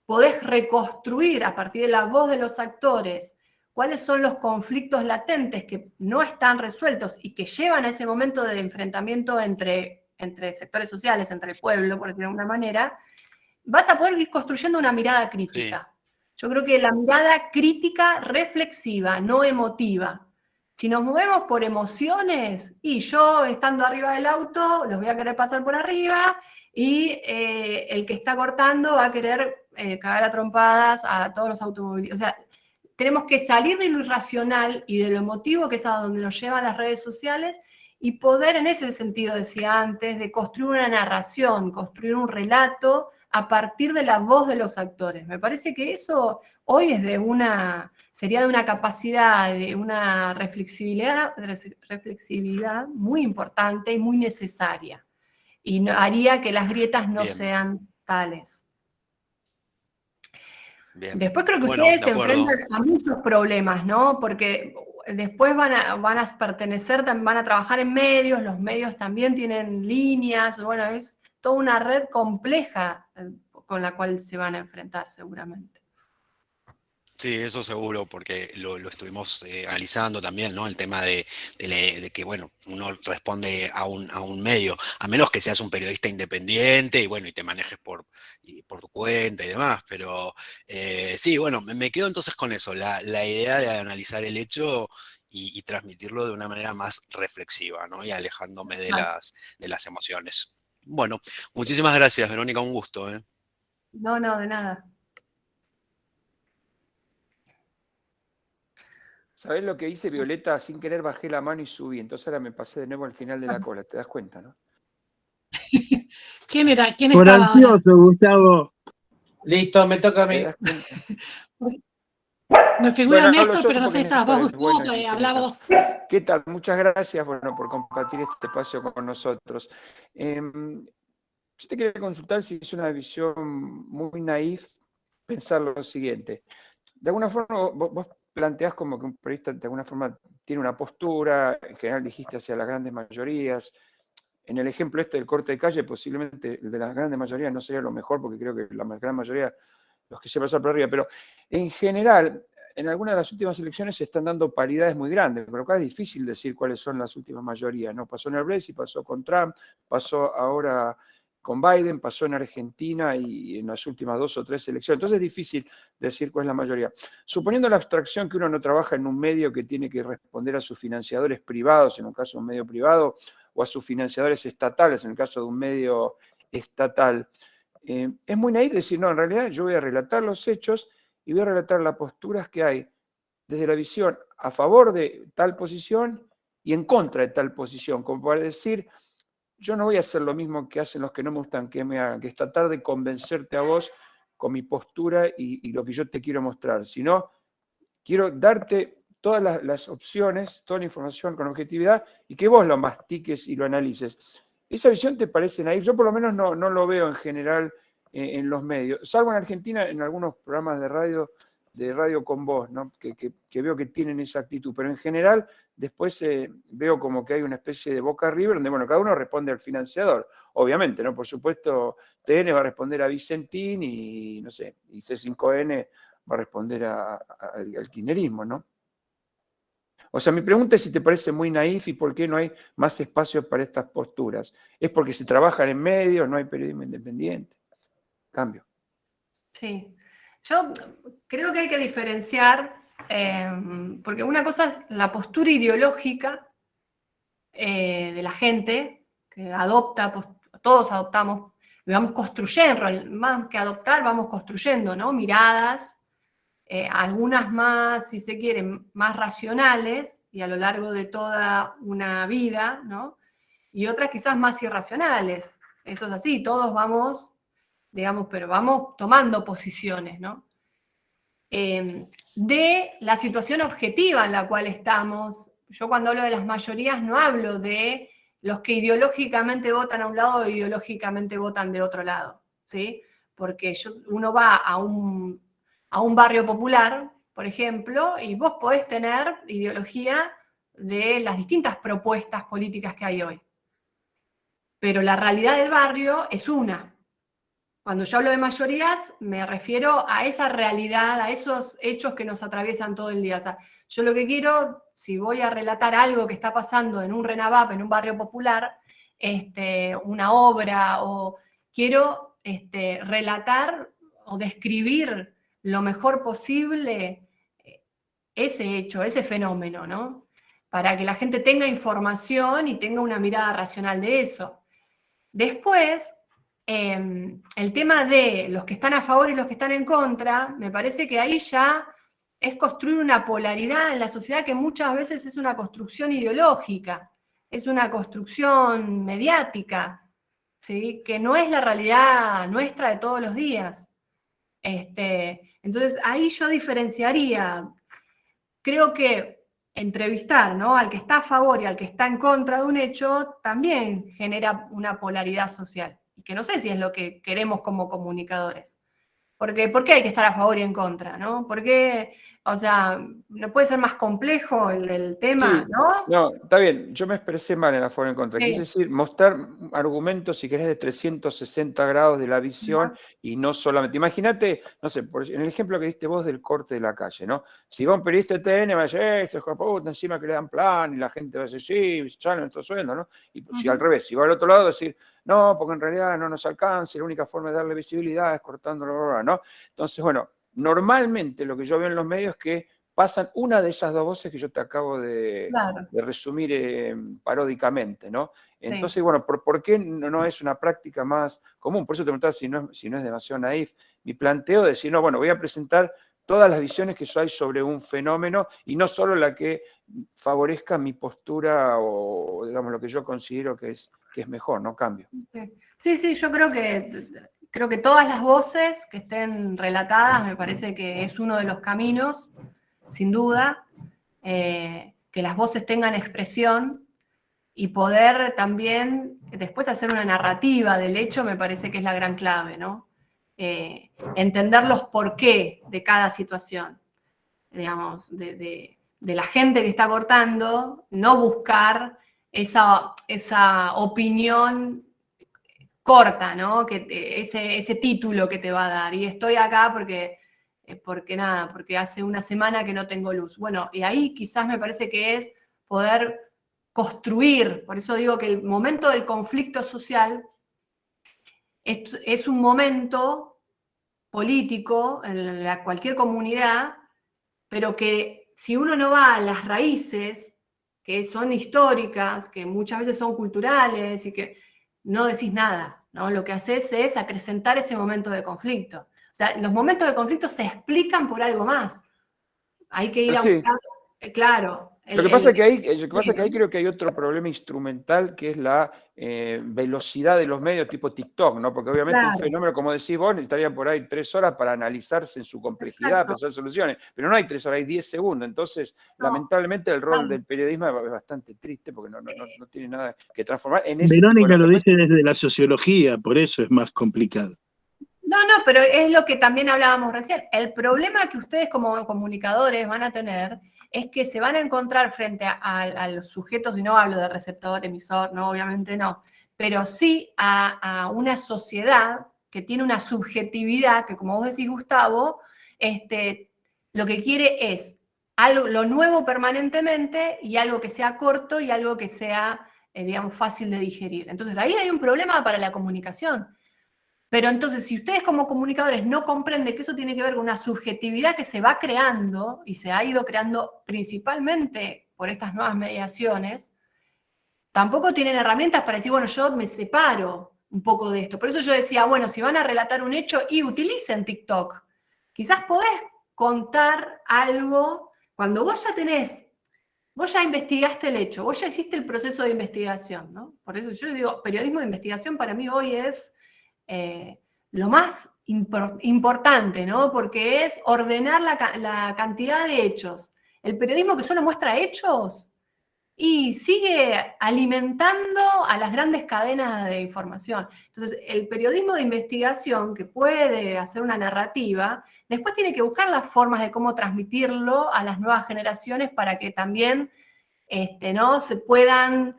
B: podés reconstruir a partir de la voz de los actores cuáles son los conflictos latentes que no están resueltos y que llevan a ese momento de enfrentamiento entre sectores sociales, entre el pueblo, por decirlo de alguna manera, vas a poder ir construyendo una mirada crítica. Sí. Yo creo que la mirada crítica reflexiva, no emotiva. Si nos movemos por emociones, y yo estando arriba del auto, los voy a querer pasar por arriba, y el que está cortando va a querer cagar a trompadas a todos los automovilistas. O sea, tenemos que salir de lo irracional y de lo emotivo, que es a donde nos llevan las redes sociales, y poder, en ese sentido, decía antes, de construir una narración, construir un relato a partir de la voz de los actores. Me parece que eso hoy es sería de una capacidad, de una reflexibilidad muy importante y muy necesaria. Y haría que las grietas no sean tales. Bien. Después creo que ustedes se enfrentan a muchos problemas, ¿no? Porque después van a pertenecer, van a trabajar en medios, los medios también tienen líneas, bueno, es toda una red compleja con la cual se van a enfrentar seguramente.
F: Sí, eso seguro, porque lo estuvimos analizando también, ¿no? El tema de que, bueno, uno responde a un medio, a menos que seas un periodista independiente y, bueno, y te manejes por tu cuenta y demás, pero sí, bueno, me quedo entonces con eso, la idea de analizar el hecho y transmitirlo de una manera más reflexiva, ¿no? Y alejándome de las emociones. Bueno, muchísimas gracias, Verónica, un gusto, ¿eh?
B: No, no, de nada.
E: ¿Sabés lo que hice, Violeta? Sin querer bajé la mano y subí, entonces ahora me pasé de nuevo al final de la cola, ¿te das cuenta, no?
A: ¿Quién era? ¿Quién
D: Por
A: estaba ahora?
D: ansioso, Gustavo.
G: Listo, me toca a
E: ¿Te
G: mí.
E: das cuenta?
A: Me figura
E: Bueno, hablo
A: Néstor,
E: yo
A: pero no
E: porque
A: sé, estabas
E: Néstor
A: vos,
E: es bueno
A: Gustavo,
E: y tiene
A: habla
E: razón.
A: vos.
E: ¿Qué tal? Muchas gracias, bueno, por compartir este espacio con nosotros. Yo te quería consultar si es una visión muy naif pensar lo siguiente. De alguna forma, vos planteás como que un periodista de alguna forma tiene una postura, en general dijiste hacia las grandes mayorías. En el ejemplo este del corte de calle, posiblemente el de las grandes mayorías no sería lo mejor, porque creo que la gran mayoría, los que se pasan por arriba, pero en general, en algunas de las últimas elecciones se están dando paridades muy grandes, pero acá es difícil decir cuáles son las últimas mayorías, ¿no? Pasó en el Brexit, pasó con Trump, pasó ahora con Biden, pasó en Argentina y en las últimas 2 o 3 elecciones. Entonces es difícil decir cuál es la mayoría. Suponiendo la abstracción que uno no trabaja en un medio que tiene que responder a sus financiadores privados, en un caso un medio privado, o a sus financiadores estatales, en el caso de un medio estatal, es muy naif decir, no, en realidad yo voy a relatar los hechos y voy a relatar las posturas que hay desde la visión a favor de tal posición y en contra de tal posición, como para decir, yo no voy a hacer lo mismo que hacen los que no me gustan que me hagan, que es tratar de convencerte a vos con mi postura y lo que yo te quiero mostrar, sino quiero darte todas las opciones, toda la información con objetividad y que vos lo mastiques y lo analices. ¿Esa visión te parece naif? Yo por lo menos no lo veo en general en los medios, salvo en Argentina en algunos programas de radio con voz, ¿no? que veo que tienen esa actitud, pero en general después veo como que hay una especie de Boca River, donde bueno, cada uno responde al financiador, obviamente, ¿no? Por supuesto, TN va a responder a Vicentín y no sé, y C5N va a responder al kirchnerismo, ¿no? O sea, mi pregunta es si te parece muy naif y por qué no hay más espacio para estas posturas. ¿Es porque se trabajan en medios, no hay periodismo independiente? Cambio.
B: Sí. Yo creo que hay que diferenciar, porque una cosa es la postura ideológica de la gente, que adopta, pues, todos adoptamos, y vamos construyendo, más que adoptar, vamos construyendo, ¿no? Miradas, algunas más, si se quieren, más racionales, y a lo largo de toda una vida, ¿no? Y otras quizás más irracionales. Eso es así, todos vamos, digamos, pero vamos tomando posiciones, ¿no? De la situación objetiva en la cual estamos. Yo cuando hablo de las mayorías no hablo de los que ideológicamente votan a un lado o ideológicamente votan de otro lado, ¿sí? Porque uno va a un barrio popular, por ejemplo, y vos podés tener ideología de las distintas propuestas políticas que hay hoy. Pero la realidad del barrio es una. Cuando yo hablo de mayorías, me refiero a esa realidad, a esos hechos que nos atraviesan todo el día. O sea, yo lo que quiero, si voy a relatar algo que está pasando en un RENAVAP, en un barrio popular, una obra, o quiero relatar o describir lo mejor posible ese hecho, ese fenómeno, ¿no? Para que la gente tenga información y tenga una mirada racional de eso. Después, el tema de los que están a favor y los que están en contra, me parece que ahí ya es construir una polaridad en la sociedad que muchas veces es una construcción ideológica, es una construcción mediática, ¿sí? Que no es la realidad nuestra de todos los días. Entonces, ahí yo diferenciaría, creo que entrevistar, ¿no?, al que está a favor y al que está en contra de un hecho también genera una polaridad social, y que no sé si es lo que queremos como comunicadores. Porque, ¿por qué hay que estar a favor y en contra, no? ¿Por qué, o sea, no puede ser más complejo el tema,
E: Sí,
B: ¿no?
E: no, está bien, yo me expresé mal en la forma en contra.
B: Sí.
E: Quise decir, mostrar argumentos, si querés, de 360 grados de la visión y no solamente. Imagínate, no sé, en el ejemplo que diste vos del corte de la calle, ¿no? Si va un periodista de TN, va a decir, este hijo de puta, encima que le dan plan, y la gente va a decir, sí, ya nuestro sueldo, ¿no? Y si al revés, si va al otro lado, decir, no, porque en realidad no nos alcanza, y la única forma de darle visibilidad es cortándolo, ¿no? Entonces, bueno, normalmente lo que yo veo en los medios es que pasan una de esas dos voces que yo te acabo de
B: Claro,
E: resumir paródicamente, ¿no?
B: sí.
E: Entonces, bueno, ¿por qué no es una práctica más común? Por eso te preguntaba si no es demasiado naif. Mi planteo de decir, no, bueno, voy a presentar todas las visiones que hay sobre un fenómeno y no solo la que favorezca mi postura o digamos, lo que yo considero que es mejor, ¿no? Cambio.
B: Sí, yo creo que todas las voces que estén relatadas, me parece que es uno de los caminos, sin duda, que las voces tengan expresión y poder también después hacer una narrativa del hecho, me parece que es la gran clave, ¿no? Entender los porqué de cada situación, digamos, de la gente que está cortando, no buscar esa opinión corta, ¿no? Ese título que te va a dar. Y estoy acá porque hace una semana que no tengo luz. Bueno, y ahí quizás me parece que es poder construir, por eso digo que el momento del conflicto social es un momento político en cualquier comunidad, pero que si uno no va a las raíces, que son históricas, que muchas veces son culturales y que no decís nada, ¿no? Lo que haces es acrecentar ese momento de conflicto. O sea, los momentos de conflicto se explican por algo más. Hay que ir a buscar, claro.
E: Lo que pasa es que ahí creo que hay otro problema instrumental que es la velocidad de los medios tipo TikTok, ¿no? Porque obviamente un fenómeno, como decís vos, necesitarían por ahí 3 horas para analizarse en su complejidad, pensar soluciones, pero no hay 3 horas, hay 10 segundos. Entonces, lamentablemente el rol del periodismo es bastante triste porque no tiene nada que transformar en ese
D: Verónica
E: tipo de
D: lo dice desde la sociología, por eso es más complicado.
B: No, pero es lo que también hablábamos recién. El problema que ustedes como comunicadores van a tener es que se van a encontrar frente a los sujetos, y no hablo de receptor, emisor, no, obviamente no, pero sí a una sociedad que tiene una subjetividad que, como vos decís, Gustavo, lo que quiere es lo nuevo permanentemente y algo que sea corto y algo que sea, digamos, fácil de digerir. Entonces ahí hay un problema para la comunicación. Pero entonces, si ustedes como comunicadores no comprenden que eso tiene que ver con una subjetividad que se va creando y se ha ido creando principalmente por estas nuevas mediaciones, tampoco tienen herramientas para decir, bueno, yo me separo un poco de esto. Por eso yo decía, bueno, si van a relatar un hecho, y utilicen TikTok. Quizás podés contar algo cuando vos ya investigaste el hecho, vos ya hiciste el proceso de investigación, ¿no? Por eso yo digo, periodismo de investigación para mí hoy es lo más importante, ¿no? Porque es ordenar la cantidad de hechos. El periodismo que solo muestra hechos y sigue alimentando a las grandes cadenas de información. Entonces, el periodismo de investigación, que puede hacer una narrativa, después tiene que buscar las formas de cómo transmitirlo a las nuevas generaciones para que también ¿no? se puedan...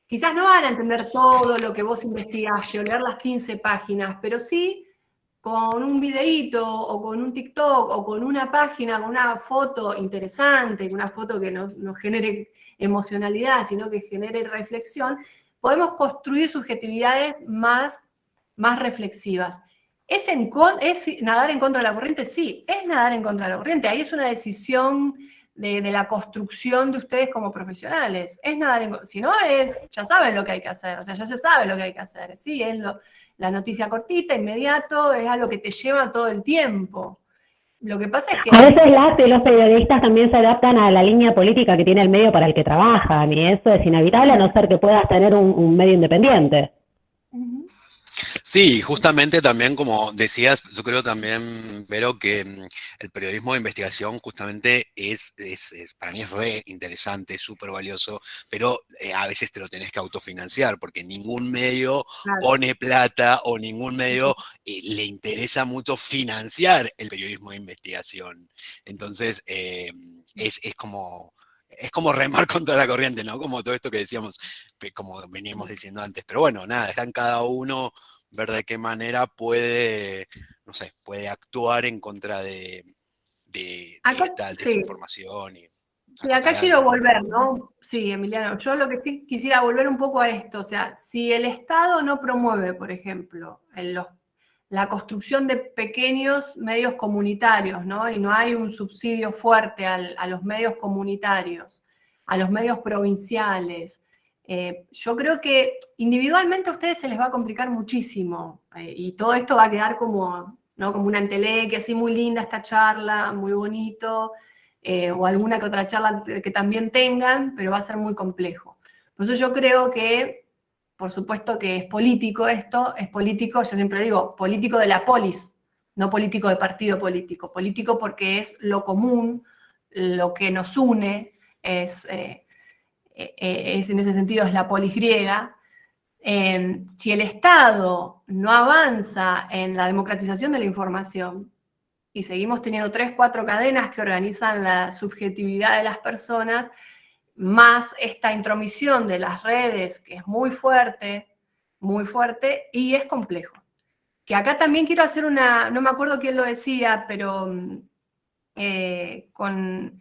B: Quizás no van a entender todo lo que vos investigaste o leer las 15 páginas, pero sí con un videíto o con un TikTok o con una página, con una foto interesante, una foto que nos genere emocionalidad, sino que genere reflexión, podemos construir subjetividades más reflexivas. ¿Es nadar en contra de la corriente? Sí, es nadar en contra de la corriente. Ahí es una decisión de la construcción de ustedes como profesionales. Es nadar si no ya saben lo que hay que hacer, o sea, ya se sabe lo que hay que hacer. Sí, es la noticia cortita, inmediato, es algo que te lleva todo el tiempo. Lo que pasa es que...
C: A veces los periodistas también se adaptan a la línea política que tiene el medio para el que trabajan, y eso es inevitable a no ser que puedas tener un medio independiente.
F: Sí, justamente también, como decías, yo creo también, Vero, que el periodismo de investigación justamente para mí es re interesante, súper valioso, pero a veces te lo tenés que autofinanciar, porque ningún medio
B: Claro.
F: pone plata o ningún medio le interesa mucho financiar el periodismo de investigación. Entonces, es como... Es como remar contra la corriente, ¿no? Como todo esto que decíamos, como veníamos diciendo antes. Pero bueno, nada, está en cada uno ver de qué manera puede, no sé, puede actuar en contra de
B: Acá,
F: esta
B: sí,
F: desinformación y
B: sí, acá
F: acotar
B: quiero
F: algo, ¿no?
B: volver, ¿no? Sí, Emiliano, yo lo que sí quisiera volver un poco a esto, o sea, si el Estado no promueve, por ejemplo, la construcción de pequeños medios comunitarios, ¿no? Y no hay un subsidio fuerte a los medios comunitarios, a los medios provinciales. Yo creo que individualmente a ustedes se les va a complicar muchísimo y todo esto va a quedar como, ¿no? Como una entelequia, así muy linda esta charla, muy bonito, o alguna que otra charla que también tengan, pero va a ser muy complejo. Por eso yo creo que, por supuesto que es político esto, es político, yo siempre digo, político de la polis, no político de partido político, político porque es lo común, lo que nos une, es en ese sentido es la polis griega. Si el Estado no avanza en la democratización de la información, y seguimos teniendo 3, 4 cadenas que organizan la subjetividad de las personas, más esta intromisión de las redes, que es muy fuerte, y es complejo. Que acá también quiero hacer no me acuerdo quién lo decía, pero con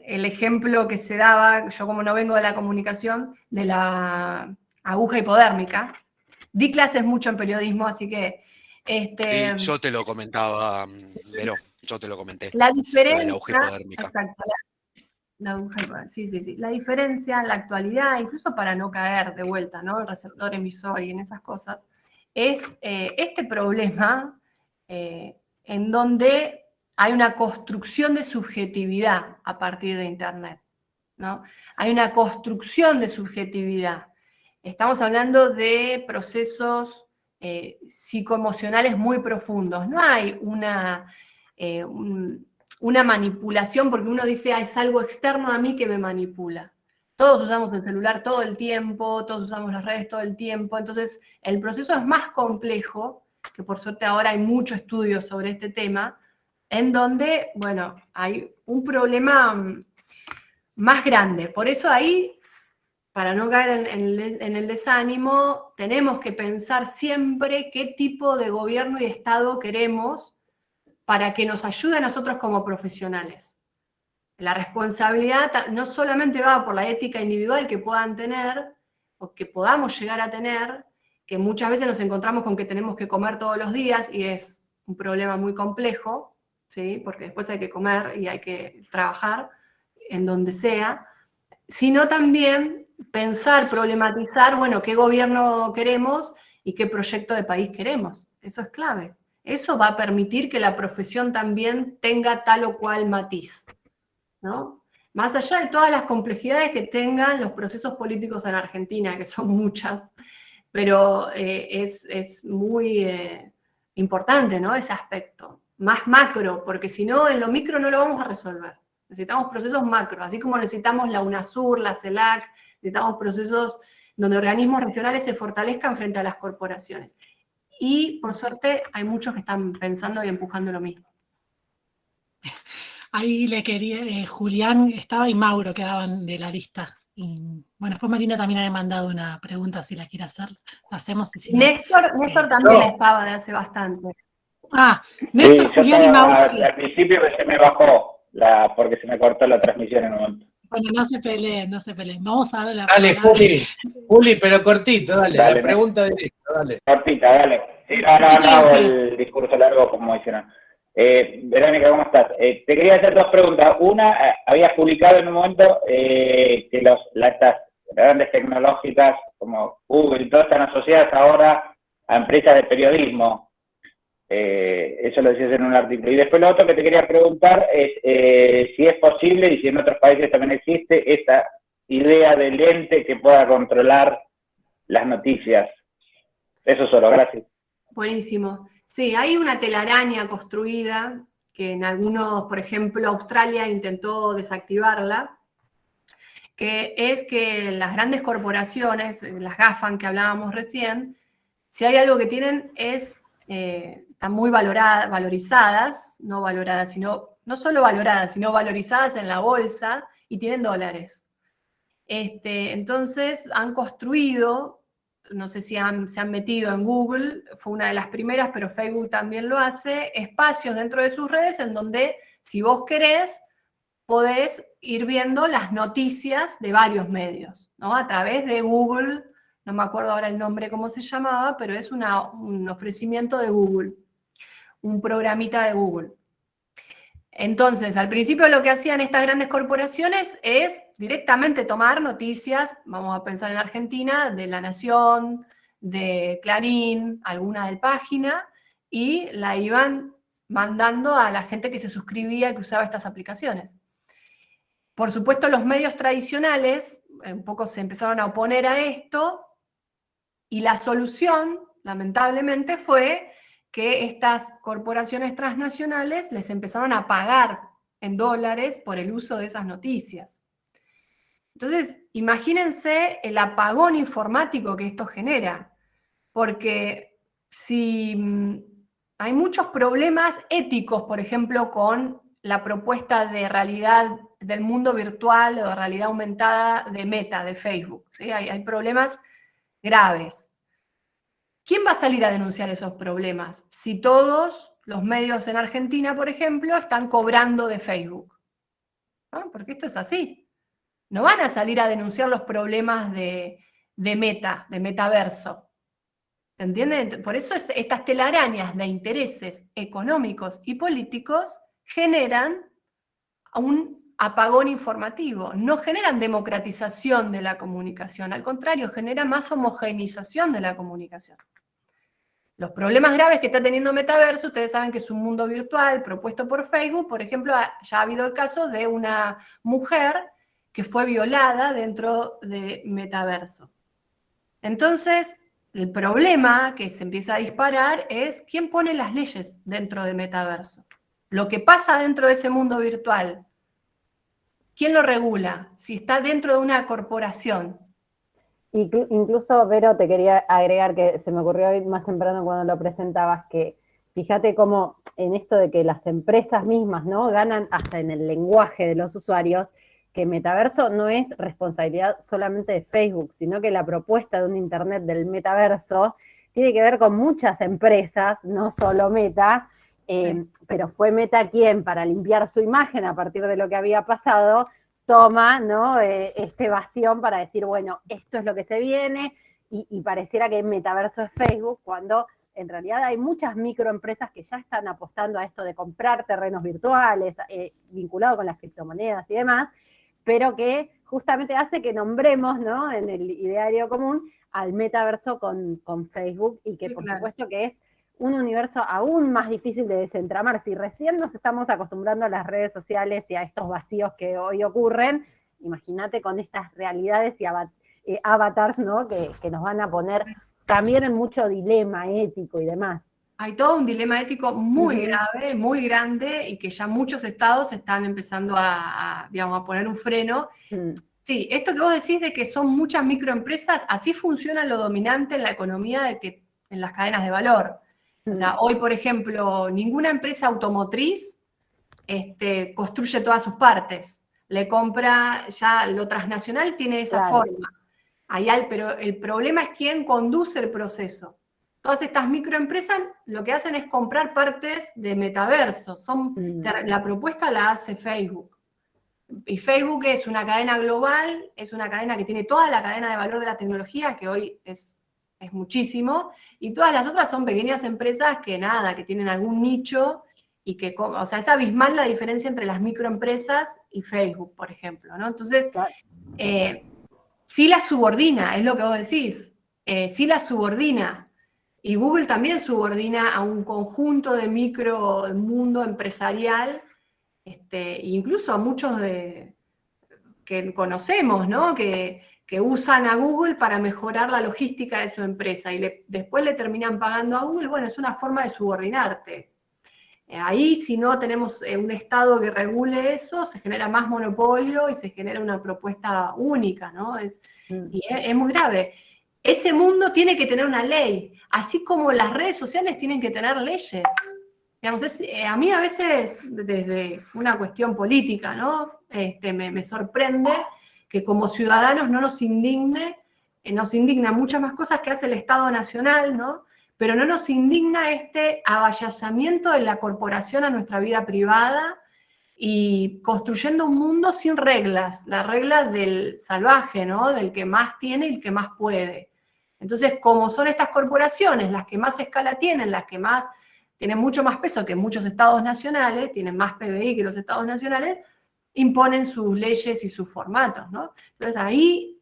B: el ejemplo que se daba, yo como no vengo de la comunicación, de la aguja hipodérmica. Di clases mucho en periodismo, así que...
F: Sí, yo te lo comentaba, Vero, yo te lo comenté,
B: La
F: lo de la
B: diferencia,
F: aguja hipodérmica.
B: exacto, sí, la diferencia en la actualidad, incluso para no caer de vuelta, ¿no? El receptor emisor y en esas cosas, es este problema en donde hay una construcción de subjetividad a partir de Internet, ¿no? Hay una construcción de subjetividad. Estamos hablando de procesos psicoemocionales muy profundos. No hay una manipulación porque uno dice, es algo externo a mí que me manipula. Todos usamos el celular todo el tiempo, todos usamos las redes todo el tiempo, entonces el proceso es más complejo, que por suerte ahora hay mucho estudio sobre este tema, en donde, bueno, hay un problema más grande. Por eso ahí, para no caer en el desánimo, tenemos que pensar siempre qué tipo de gobierno y de Estado queremos para que nos ayude a nosotros como profesionales. La responsabilidad no solamente va por la ética individual que puedan tener, o que podamos llegar a tener, que muchas veces nos encontramos con que tenemos que comer todos los días y es un problema muy complejo, ¿sí? Porque después hay que comer y hay que trabajar en donde sea, sino también pensar, problematizar, bueno, qué gobierno queremos y qué proyecto de país queremos. Eso es clave. Eso va a permitir que la profesión también tenga tal o cual matiz, ¿no? Más allá de todas las complejidades que tengan los procesos políticos en Argentina, que son muchas, pero es muy importante, ¿no? Ese aspecto, más macro, porque si no, en lo micro no lo vamos a resolver. Necesitamos procesos macro, así como necesitamos la UNASUR, la CELAC, necesitamos procesos donde organismos regionales se fortalezcan frente a las corporaciones. Y, por suerte, hay muchos que están pensando y empujando lo mismo.
A: Ahí le quería, Julián estaba y Mauro quedaban de la lista. Y bueno, después Marina también había mandado una pregunta, si la quiere hacer, la hacemos. Y si no,
B: Néstor también estaba de hace bastante.
A: Néstor,
H: Sí,
A: Julián y Mauro.
H: Al principio se me bajó, porque se me cortó la transmisión en un momento.
A: Bueno, no se peleen. Vamos a darle la
G: Dale,
A: palabra.
G: Juli, pero cortito, dale,
H: Dale,
G: la pregunta directa, dale.
H: Cortita, dale. Sí, no hago el discurso largo como hicieron. Verónica, ¿cómo estás? Te quería hacer 2 preguntas. Una, habías publicado en un momento que estas grandes tecnológicas como Google y todas están asociadas ahora a empresas de periodismo. Eso lo decías en un artículo. Y después lo otro que te quería preguntar es si es posible, y si en otros países también existe, esta idea del ente que pueda controlar las noticias. Eso solo, gracias.
B: Buenísimo. Sí, hay una telaraña construida que en algunos, por ejemplo, Australia intentó desactivarla, que es que las grandes corporaciones, las GAFAM que hablábamos recién, si hay algo que tienen es, están muy valorizadas, no solo valoradas, sino valorizadas en la bolsa y tienen dólares. Entonces han construido, no sé si se han metido en Google, fue una de las primeras, pero Facebook también lo hace, espacios dentro de sus redes en donde, si vos querés, podés ir viendo las noticias de varios medios, ¿no? A través de Google, no me acuerdo ahora el nombre cómo se llamaba, pero es un ofrecimiento de Google, un programita de Google. Entonces, al principio lo que hacían estas grandes corporaciones es directamente tomar noticias, vamos a pensar en Argentina, de La Nación, de Clarín, alguna de Página, y la iban mandando a la gente que se suscribía y que usaba estas aplicaciones. Por supuesto, los medios tradicionales un poco se empezaron a oponer a esto, y la solución, lamentablemente, fue que estas corporaciones transnacionales les empezaron a pagar en dólares por el uso de esas noticias. Entonces, imagínense el apagón informático que esto genera, porque si hay muchos problemas éticos, por ejemplo, con la propuesta de realidad del mundo virtual o de realidad aumentada de Meta, de Facebook, ¿sí? Hay problemas graves. ¿Quién va a salir a denunciar esos problemas si todos los medios en Argentina, por ejemplo, están cobrando de Facebook? ¿No? Porque esto es así. No van a salir a denunciar los problemas de Meta, de metaverso. ¿Se entiende? Por eso estas telarañas de intereses económicos y políticos generan un apagón informativo, no generan democratización de la comunicación, al contrario, generan más homogeneización de la comunicación. Los problemas graves que está teniendo Metaverso, ustedes saben que es un mundo virtual propuesto por Facebook. Por ejemplo, ya ha habido el caso de una mujer que fue violada dentro de Metaverso. Entonces, el problema que se empieza a disparar es quién pone las leyes dentro de Metaverso. Lo que pasa dentro de ese mundo virtual, ¿quién lo regula? Si está dentro de una corporación.
C: Incluso, Vero, te quería agregar que se me ocurrió hoy más temprano cuando lo presentabas, que fíjate cómo en esto de que las empresas mismas, ¿no?, ganan hasta en el lenguaje de los usuarios, que metaverso no es responsabilidad solamente de Facebook, sino que la propuesta de un Internet del metaverso tiene que ver con muchas empresas, no solo Meta, pero fue Meta quien, para limpiar su imagen a partir de lo que había pasado, toma, ¿no?, este bastión para decir, bueno, esto es lo que se viene, y pareciera que el metaverso es Facebook, cuando en realidad hay muchas microempresas que ya están apostando a esto de comprar terrenos virtuales, vinculado con las criptomonedas y demás, pero que justamente hace que nombremos, ¿no?, en el ideario común al metaverso con Facebook, y que por supuesto que es un universo aún más difícil de desentramar. Si recién nos estamos acostumbrando a las redes sociales y a estos vacíos que hoy ocurren, imagínate con estas realidades y avatars, ¿no?, que nos van a poner también en mucho dilema ético y demás.
B: Hay todo un dilema ético muy grave, muy grande, y que ya muchos estados están empezando digamos, a poner un freno. Sí, esto que vos decís de que son muchas microempresas, así funciona lo dominante en la economía, en las cadenas de valor. O sea, hoy, por ejemplo, ninguna empresa automotriz construye todas sus partes. Le compra, ya lo transnacional tiene esa forma. Pero el problema es quién conduce el proceso. Todas estas microempresas lo que hacen es comprar partes de metaverso. La propuesta la hace Facebook. Y Facebook es una cadena global, es una cadena que tiene toda la cadena de valor de la tecnología, que hoy es muchísimo, y todas las otras son pequeñas empresas que tienen algún nicho, y que, o sea, es abismal la diferencia entre las microempresas y Facebook, por ejemplo, ¿no? Entonces, sí la subordina, es lo que vos decís, sí la subordina, y Google también subordina a un conjunto de mundo empresarial, incluso a muchos que conocemos, ¿no?, que que usan a Google para mejorar la logística de su empresa y después le terminan pagando a Google, bueno, es una forma de subordinarte. Ahí, si no tenemos un Estado que regule eso, se genera más monopolio y se genera una propuesta única, ¿no? Y es muy grave. Ese mundo tiene que tener una ley, así como las redes sociales tienen que tener leyes. Digamos, a mí a veces, desde una cuestión política, ¿no? Me sorprende que como ciudadanos no nos indigna muchas más cosas que hace el Estado Nacional, ¿no? Pero no nos indigna este avallazamiento de la corporación a nuestra vida privada y construyendo un mundo sin reglas, la regla del salvaje, ¿no? Del que más tiene y el que más puede. Entonces, como son estas corporaciones las que más escala tienen, las que tienen mucho más peso que muchos estados nacionales, tienen más PBI que los estados nacionales, imponen sus leyes y sus formatos, ¿no? Entonces ahí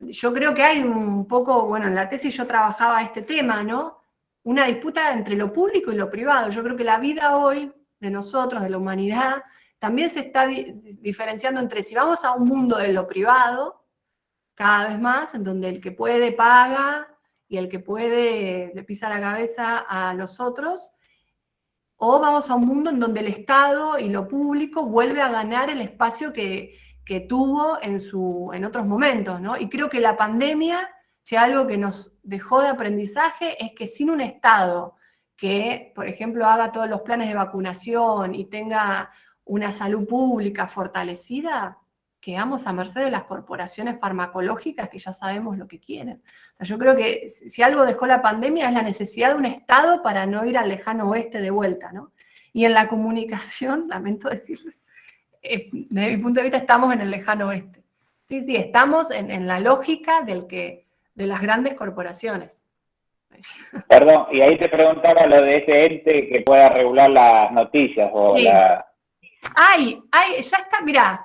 B: yo creo que hay un poco, bueno, en la tesis yo trabajaba este tema, ¿no? Una disputa entre lo público y lo privado. Yo creo que la vida hoy de nosotros, de la humanidad, también se está diferenciando entre si vamos a un mundo de lo privado, cada vez más, en donde el que puede paga y el que puede le pisa la cabeza a los otros, o vamos a un mundo en donde el Estado y lo público vuelve a ganar el espacio que tuvo en otros momentos, ¿no? Y creo que la pandemia, si algo que nos dejó de aprendizaje, es que sin un Estado que, por ejemplo, haga todos los planes de vacunación y tenga una salud pública fortalecida, quedamos a merced de las corporaciones farmacológicas que ya sabemos lo que quieren. O sea, yo creo que si algo dejó la pandemia es la necesidad de un Estado para no ir al lejano oeste de vuelta, ¿no? Y en la comunicación, lamento decirles, desde mi punto de vista estamos en el lejano oeste. Sí, estamos en la lógica de las grandes corporaciones.
H: Perdón, y ahí te preguntaba lo de ese ente que pueda regular las noticias o
B: sí.
H: la...
B: Ya está, mirá.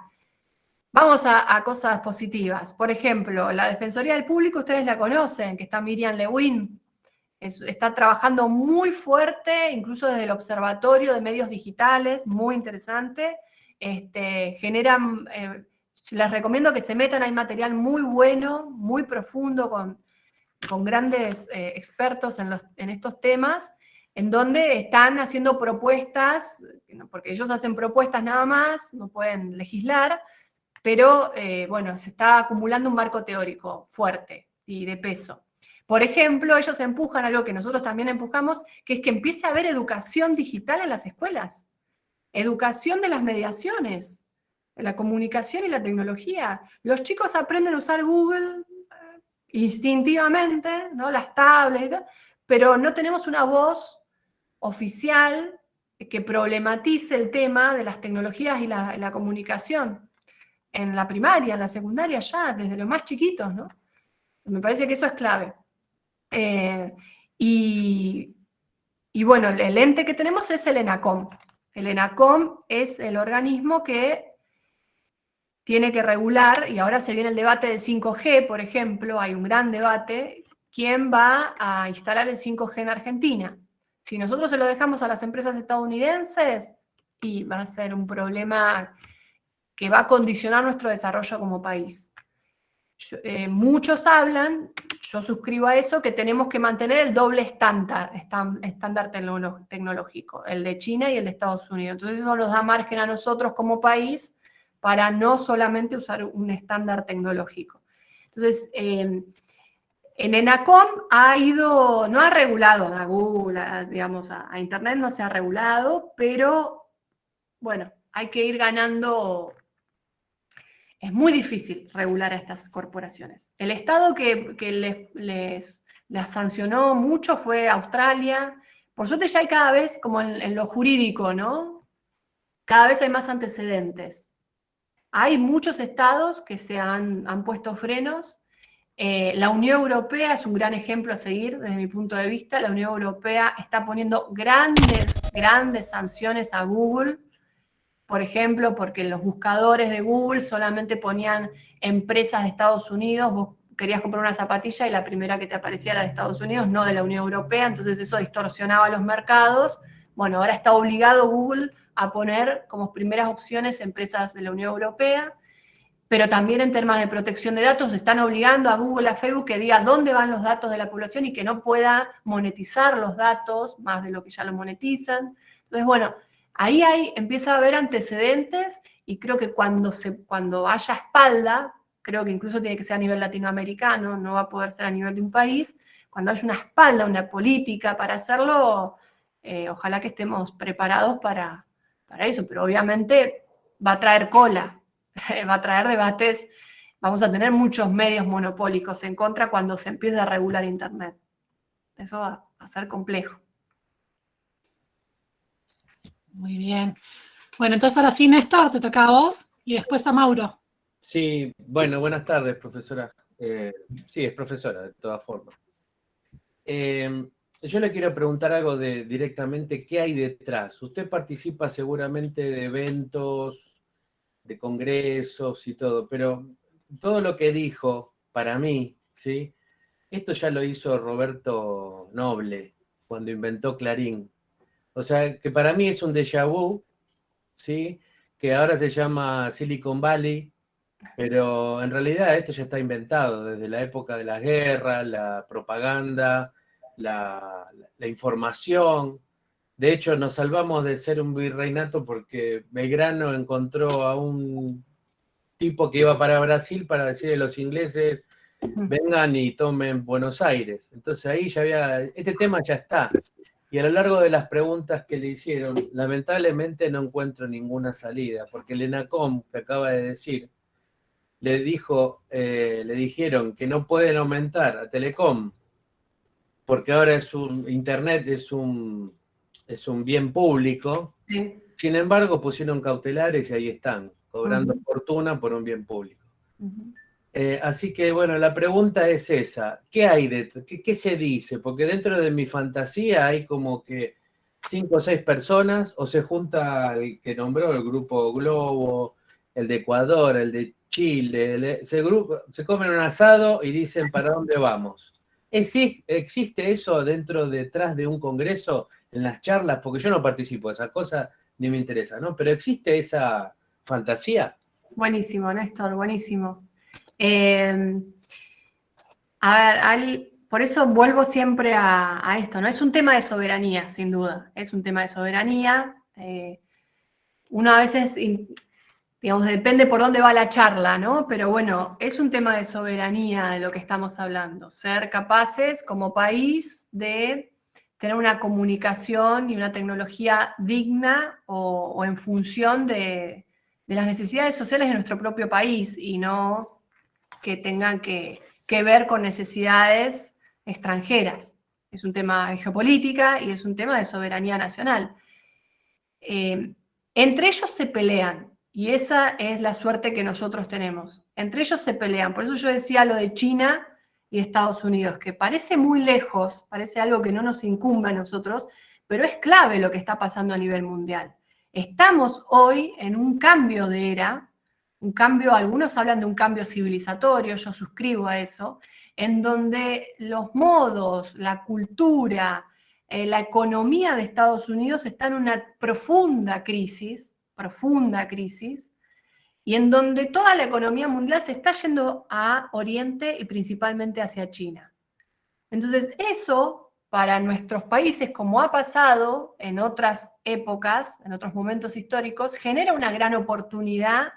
B: Vamos a cosas positivas. Por ejemplo, la Defensoría del Público, ustedes la conocen, que está Miriam Lewin. Está trabajando muy fuerte, incluso desde el Observatorio de Medios Digitales, muy interesante. Generan, les recomiendo que se metan, hay material muy bueno, muy profundo, con grandes expertos en estos temas, en donde están haciendo propuestas, porque ellos hacen propuestas nada más, no pueden legislar, pero bueno, se está acumulando un marco teórico fuerte y de peso. Por ejemplo, ellos empujan algo que nosotros también empujamos, que es que empiece a haber educación digital en las escuelas, educación de las mediaciones, de la comunicación y la tecnología. Los chicos aprenden a usar Google instintivamente, ¿no? Las tablets, pero no tenemos una voz oficial que problematice el tema de las tecnologías y la comunicación. En la primaria, en la secundaria ya, desde los más chiquitos, ¿no? Me parece que eso es clave. Y bueno, el ente que tenemos es el ENACOM. El ENACOM es el organismo que tiene que regular, y ahora se viene el debate del 5G, por ejemplo, hay un gran debate, ¿quién va a instalar el 5G en Argentina? Si nosotros se lo dejamos a las empresas estadounidenses, y va a ser un problema que va a condicionar nuestro desarrollo como país. Muchos hablan, yo suscribo a eso, que tenemos que mantener el doble estándar tecnológico, el de China y el de Estados Unidos. Entonces eso nos da margen a nosotros como país para no solamente usar un estándar tecnológico. Entonces, en ENACOM no ha regulado a Google, digamos, a Internet no se ha regulado, pero bueno, hay que ir ganando. Es muy difícil regular a estas corporaciones. El estado que las sancionó mucho fue Australia. Por suerte ya hay cada vez, como en lo jurídico, ¿no? Cada vez hay más antecedentes. Hay muchos estados que se han puesto frenos. La Unión Europea es un gran ejemplo a seguir desde mi punto de vista. La Unión Europea está poniendo grandes sanciones a Google. Por ejemplo, porque los buscadores de Google solamente ponían empresas de Estados Unidos, vos querías comprar una zapatilla y la primera que te aparecía era de Estados Unidos, no de la Unión Europea, entonces eso distorsionaba los mercados. Bueno, ahora está obligado Google a poner como primeras opciones empresas de la Unión Europea, pero también en temas de protección de datos están obligando a Google, a Facebook, que diga dónde van los datos de la población y que no pueda monetizar los datos más de lo que ya lo monetizan. Entonces, bueno, ahí empieza a haber antecedentes y creo que cuando haya espalda, creo que incluso tiene que ser a nivel latinoamericano, no va a poder ser a nivel de un país, cuando haya una espalda, una política para hacerlo, ojalá que estemos preparados para eso, pero obviamente va a traer cola, va a traer debates, vamos a tener muchos medios monopólicos en contra cuando se empiece a regular Internet. Eso va a ser complejo.
A: Muy bien. Bueno, entonces ahora sí, Néstor, te toca a vos y después a Mauro.
G: Sí, bueno, buenas tardes, profesora. Sí, es profesora, de todas formas. Yo le quiero preguntar algo directamente, ¿qué hay detrás? Usted participa seguramente de eventos, de congresos y todo, pero todo lo que dijo, para mí, ¿sí? Esto ya lo hizo Roberto Noble cuando inventó Clarín. O sea, que para mí es un déjà vu, ¿sí? Que ahora se llama Silicon Valley, pero en realidad esto ya está inventado desde la época de la guerra, la propaganda, la información. De hecho, nos salvamos de ser un virreinato porque Belgrano encontró a un tipo que iba para Brasil para decirle a los ingleses, vengan y tomen Buenos Aires. Entonces ahí ya había, este tema ya está. Y a lo largo de las preguntas que le hicieron, lamentablemente no encuentro ninguna salida, porque el ENACOM, que acaba de decir, le dijeron que no pueden aumentar a Telecom, porque ahora Internet es un bien público.
B: Sí.
G: Sin embargo, pusieron cautelares y ahí están, cobrando fortuna por un bien público. Así que, bueno, la pregunta es esa. ¿Qué hay qué se dice? Porque dentro de mi fantasía hay como que 5 o 6 personas, o se junta el que nombró el Grupo Globo, el de Ecuador, el de Chile, se comen un asado y dicen ¿para dónde vamos? ¿Existe eso detrás de un congreso, en las charlas? Porque yo no participo de esas cosas, ni me interesa, ¿no? Pero ¿existe esa fantasía?
B: Buenísimo, Néstor, buenísimo. A ver, Ali, por eso vuelvo siempre a esto, ¿no? Es un tema de soberanía, sin duda. Es un tema de soberanía. Uno a veces, digamos, depende por dónde va la charla, ¿no? Pero bueno, es un tema de soberanía de lo que estamos hablando. Ser capaces como país de tener una comunicación y una tecnología digna o en función de las necesidades sociales de nuestro propio país y no que tengan que ver con necesidades extranjeras. Es un tema de geopolítica y es un tema de soberanía nacional. Entre ellos se pelean, y esa es la suerte que nosotros tenemos. Entre ellos se pelean. Por eso yo decía lo de China y Estados Unidos, que parece muy lejos, parece algo que no nos incumbe a nosotros, pero es clave lo que está pasando a nivel mundial. Estamos hoy en un cambio de era, un cambio, algunos hablan de un cambio civilizatorio, yo suscribo a eso, en donde los modos, la cultura, la economía de Estados Unidos está en una profunda crisis, y en donde toda la economía mundial se está yendo a Oriente y principalmente hacia China. Entonces, eso para nuestros países, como ha pasado en otras épocas, en otros momentos históricos, genera una gran oportunidad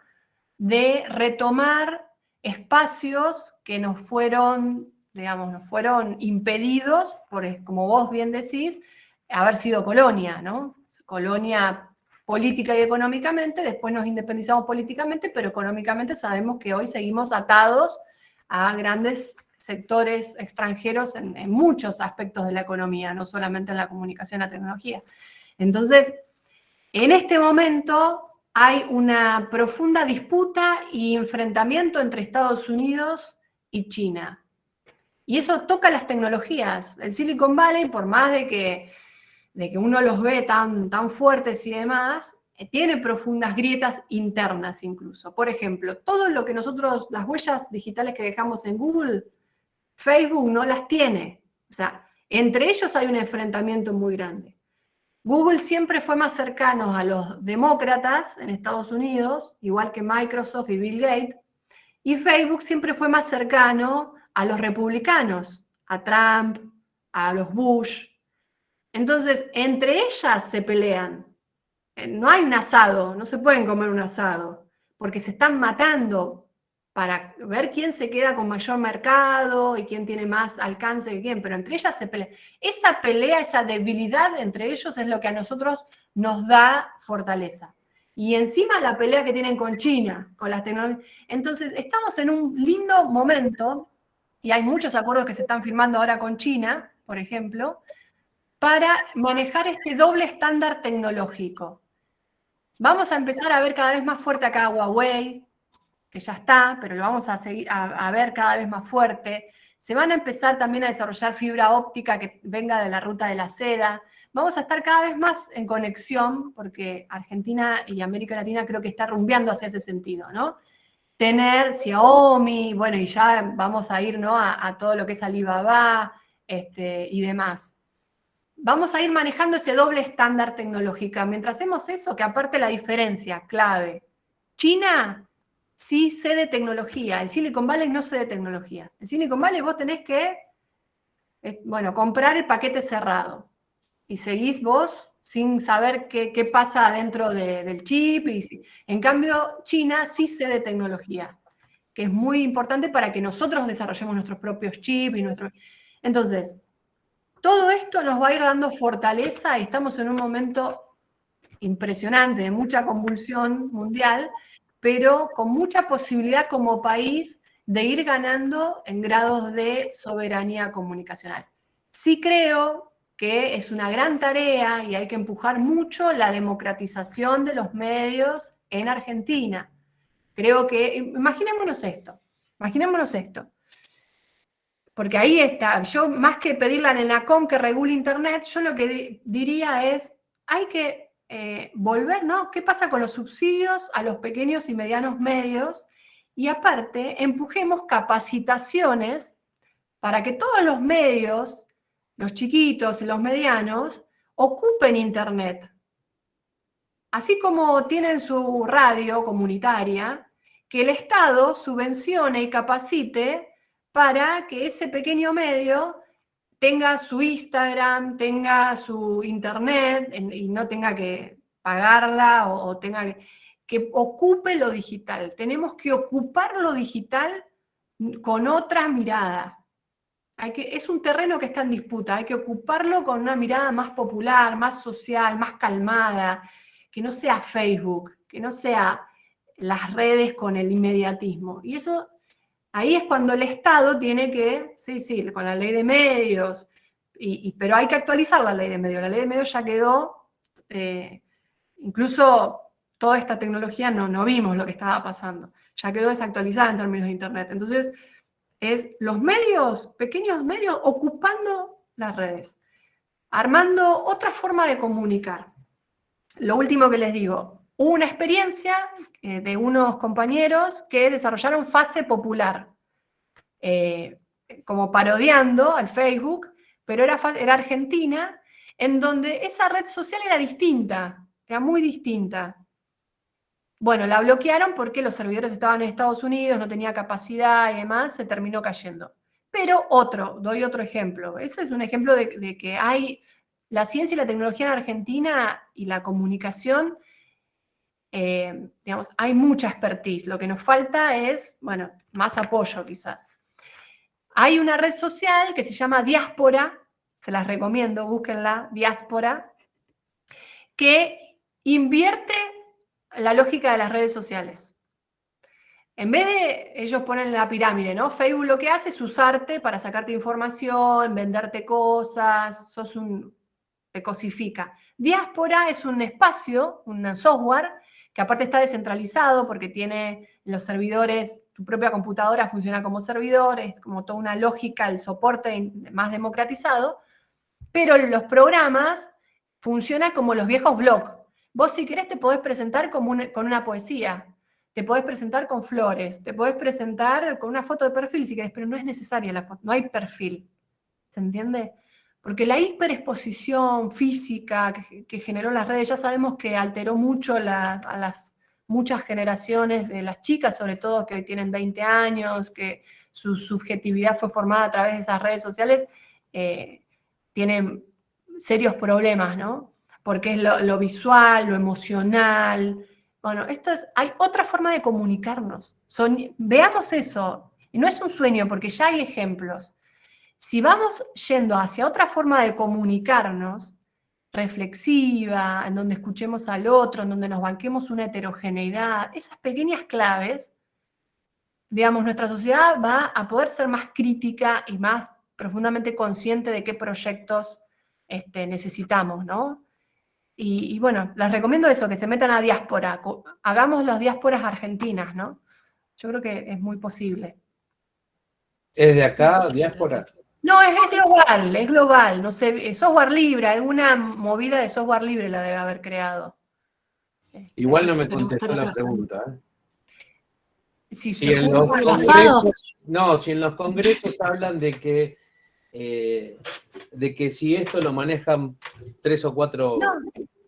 B: de retomar espacios que nos fueron, digamos, nos fueron impedidos por, como vos bien decís, haber sido colonia, ¿no? Colonia política y económicamente, después nos independizamos políticamente, pero económicamente sabemos que hoy seguimos atados a grandes sectores extranjeros en muchos aspectos de la economía, no solamente en la comunicación y la tecnología. Entonces, en este momento hay una profunda disputa y enfrentamiento entre Estados Unidos y China. Y eso toca las tecnologías. El Silicon Valley, por más de que uno los ve tan fuertes y demás, tiene profundas grietas internas incluso. Por ejemplo, todo lo que nosotros, las huellas digitales que dejamos en Google, Facebook no las tiene. O sea, entre ellos hay un enfrentamiento muy grande. Google siempre fue más cercano a los demócratas en Estados Unidos, igual que Microsoft y Bill Gates, Y Facebook siempre fue más cercano a los republicanos, a Trump, a los Bush. Entonces, entre ellas se pelean. No hay un asado, no se pueden comer un asado, porque se están matando para ver quién se queda con mayor mercado y quién tiene más alcance que quién, pero entre ellas se pelean. Esa pelea, esa debilidad entre ellos es lo que a nosotros nos da fortaleza. Y encima la pelea que tienen con China, con las tecnologías. Entonces, estamos en un lindo momento, y hay muchos acuerdos que se están firmando ahora con China, por ejemplo, para manejar este doble estándar tecnológico. Vamos a empezar a ver cada vez más fuerte acá Huawei, que ya está, pero lo vamos a seguir a ver cada vez más fuerte. Se van a empezar también a desarrollar fibra óptica que venga de la ruta de la seda. Vamos a estar cada vez más en conexión, porque Argentina y América Latina creo que está rumbeando hacia ese sentido, ¿no? Tener Xiaomi, bueno, y ya vamos a ir, ¿no?, a todo lo que es Alibaba y demás. Vamos a ir manejando ese doble estándar tecnológico. Mientras hacemos eso, que aparte la diferencia clave, China sí cede tecnología, el Silicon Valley no cede tecnología. En Silicon Valley vos tenés que, bueno, comprar el paquete cerrado y seguís vos sin saber qué pasa dentro del chip. En cambio, China sí cede tecnología, que es muy importante para que nosotros desarrollemos nuestros propios chips. Entonces, todo esto nos va a ir dando fortaleza y estamos en un momento impresionante, de mucha convulsión mundial, pero con mucha posibilidad como país de ir ganando en grados de soberanía comunicacional. Sí creo que es una gran tarea y hay que empujar mucho la democratización de los medios en Argentina. Creo que, imaginémonos esto, porque ahí está, yo más que pedirle a ENACOM que regule Internet, yo lo que diría es, hay que volver, ¿no? ¿Qué pasa con los subsidios a los pequeños y medianos medios? Y aparte, empujemos capacitaciones para que todos los medios, los chiquitos y los medianos, ocupen Internet. Así como tienen su radio comunitaria, que el Estado subvencione y capacite para que ese pequeño medio tenga su Instagram, tenga su Internet y no tenga que pagarla o tenga que ocupe lo digital. Tenemos que ocupar lo digital con otra mirada. Es un terreno que está en disputa, hay que ocuparlo con una mirada más popular, más social, más calmada, que no sea Facebook, que no sea las redes con el inmediatismo. Y eso, ahí es cuando el Estado tiene que, sí, con la ley de medios, pero hay que actualizar la ley de medios. La ley de medios ya quedó, incluso toda esta tecnología no vimos lo que estaba pasando, ya quedó desactualizada en términos de Internet. Entonces, es los medios, pequeños medios, ocupando las redes, armando otra forma de comunicar. Lo último que les digo, hubo una experiencia de unos compañeros que desarrollaron Fase Popular, como parodiando al Facebook, pero era Argentina, en donde esa red social era distinta, era muy distinta. Bueno, la bloquearon porque los servidores estaban en Estados Unidos, no tenía capacidad y demás, se terminó cayendo. Pero doy otro ejemplo. Ese es un ejemplo de que hay la ciencia y la tecnología en Argentina y la comunicación, digamos, hay mucha expertise. Lo que nos falta es, bueno, más apoyo quizás. Hay una red social que se llama Diáspora, se las recomiendo, búsquenla, Diáspora, que invierte la lógica de las redes sociales. En vez de, ellos ponen la pirámide, ¿no? Facebook lo que hace es usarte para sacarte información, venderte cosas, te cosifica. Diáspora es un espacio, un software, que aparte está descentralizado porque tiene los servidores, tu propia computadora funciona como servidor, es como toda una lógica, el soporte más democratizado, pero los programas funcionan como los viejos blogs. Vos si querés te podés presentar con una poesía, te podés presentar con flores, te podés presentar con una foto de perfil si querés, pero no es necesaria la foto, no hay perfil. ¿Se entiende? Porque la hiperexposición física que generó las redes, ya sabemos que alteró mucho a las muchas generaciones de las chicas, sobre todo que hoy tienen 20 años, que su subjetividad fue formada a través de esas redes sociales, tienen serios problemas, ¿no? Porque es lo visual, lo emocional. Bueno, hay otra forma de comunicarnos. Veamos eso. Y no es un sueño, porque ya hay ejemplos. Si vamos yendo hacia otra forma de comunicarnos, reflexiva, en donde escuchemos al otro, en donde nos banquemos una heterogeneidad, esas pequeñas claves, digamos, nuestra sociedad va a poder ser más crítica y más profundamente consciente de qué proyectos necesitamos, ¿no? Y bueno, les recomiendo eso, que se metan a diáspora, hagamos las diásporas argentinas, ¿no? Yo creo que es muy posible.
G: ¿Es de acá, diáspora?
B: No, es global, no sé, software libre, alguna movida de software libre la debe haber creado.
G: Igual no me contestó la pregunta.
B: Si
G: en
B: en
G: los congresos hablan de que si esto lo manejan 3 o 4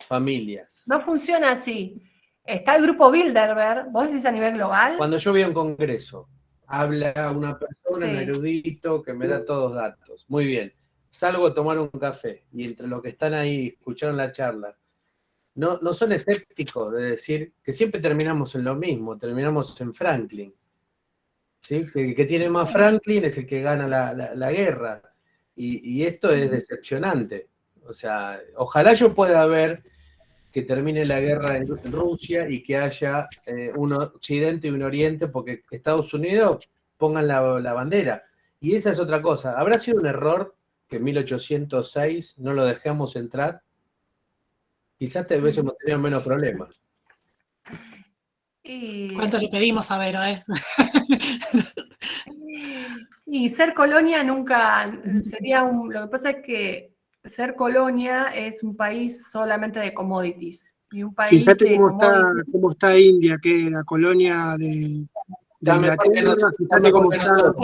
G: familias.
B: No funciona así. Está el grupo Bilderberg, vos decís a nivel global.
G: Cuando yo voy a un congreso, habla una persona, un erudito, que me da todos datos. Muy bien. Salgo a tomar un café y entre los que están ahí escucharon la charla, no son escépticos de decir que siempre terminamos en lo mismo, terminamos en Franklin. ¿Sí? Que el que tiene más Franklin es el que gana la guerra. Y esto es decepcionante. O sea, ojalá yo pueda ver que termine la guerra en Rusia y que haya un occidente y un oriente, porque Estados Unidos pongan la bandera. Y esa es otra cosa. ¿Habrá sido un error que en 1806 no lo dejamos entrar? Quizás te hubiésemos tenido menos problemas.
A: ¿Cuánto le pedimos a Vero,
B: Y ser colonia nunca sería lo que pasa es que ser colonia es un país solamente de commodities. Y un país
I: fíjate cómo está India, que la colonia de Inglaterra, fíjate cómo está.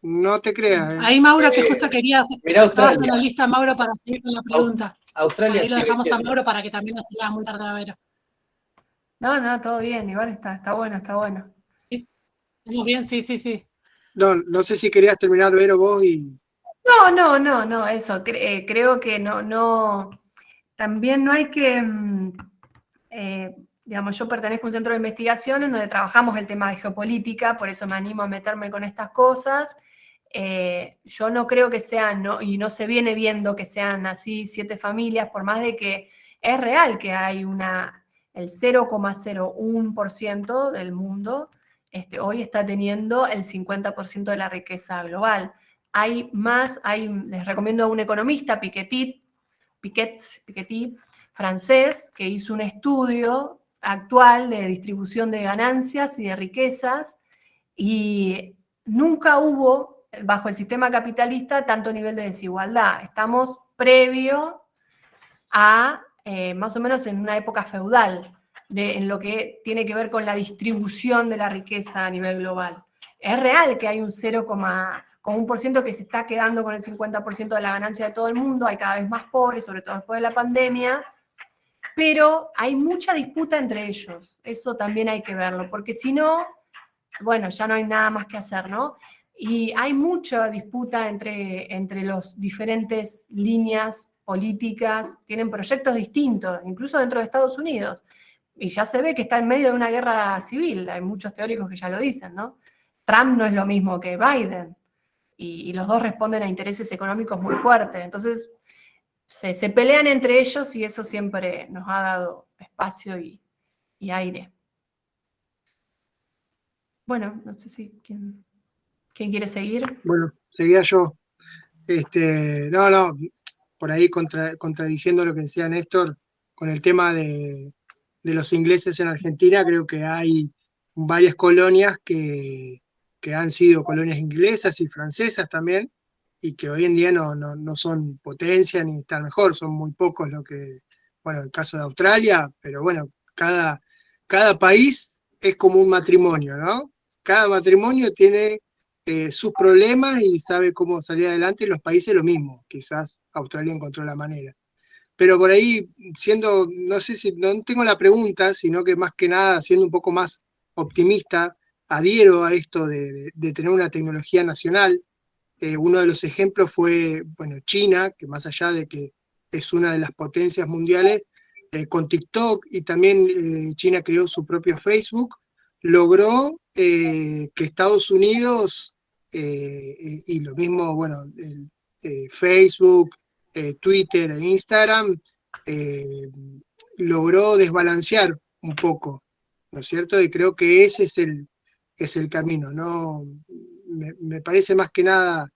I: No te creas.
A: Ahí Mauro, que justo quería
G: hacer
A: la lista, Mauro, para seguir con la pregunta.
G: Australia.
A: Ahí lo dejamos a Mauro para que también nos siga muy tarde a Vero.
B: No, todo bien, igual está bueno.
A: Muy bien, sí.
I: No sé si querías terminar, Vero, vos y...
B: No, eso, creo que no, también no hay que, digamos, yo pertenezco a un centro de investigación en donde trabajamos el tema de geopolítica, por eso me animo a meterme con estas cosas. Yo no creo que sean, y no se viene viendo que sean así 7 familias, por más de que es real que hay el 0,01% del mundo hoy está teniendo el 50% de la riqueza global. Les recomiendo a un economista, Piketty, francés, que hizo un estudio actual de distribución de ganancias y de riquezas, y nunca hubo, bajo el sistema capitalista, tanto nivel de desigualdad. Estamos previo a, más o menos en una época feudal, en lo que tiene que ver con la distribución de la riqueza a nivel global. Es real que hay un 0,1% que se está quedando con el 50% de la ganancia de todo el mundo, hay cada vez más pobres, sobre todo después de la pandemia, pero hay mucha disputa entre ellos, eso también hay que verlo, porque si no, bueno, ya no hay nada más que hacer, ¿no? Y hay mucha disputa entre los diferentes líneas políticas, tienen proyectos distintos, incluso dentro de Estados Unidos. Y ya se ve que está en medio de una guerra civil, hay muchos teóricos que ya lo dicen, ¿no? Trump no es lo mismo que Biden, y los dos responden a intereses económicos muy fuertes, entonces se pelean entre ellos y eso siempre nos ha dado espacio y aire. Bueno, no sé si quién quiere seguir.
I: Bueno, seguía yo. Por ahí contradiciendo lo que decía Néstor, con el tema de los ingleses en Argentina, creo que hay varias colonias que han sido colonias inglesas y francesas también, y que hoy en día no son potencia ni están mejor, son muy pocos el caso de Australia, pero bueno, cada país es como un matrimonio, ¿no? Cada matrimonio tiene sus problemas y sabe cómo salir adelante, y los países lo mismo, quizás Australia encontró la manera. pero por ahí no sé si, no tengo la pregunta, sino que más que nada, siendo un poco más optimista, adhiero a esto de tener una tecnología nacional. Uno de los ejemplos fue, bueno, China, que más allá de que es una de las potencias mundiales, con TikTok, y también China creó su propio Facebook, logró que Estados Unidos, y lo mismo, bueno, Facebook, Twitter e Instagram, logró desbalancear un poco, ¿no es cierto? Y creo que ese es el camino, ¿no? Me parece más que nada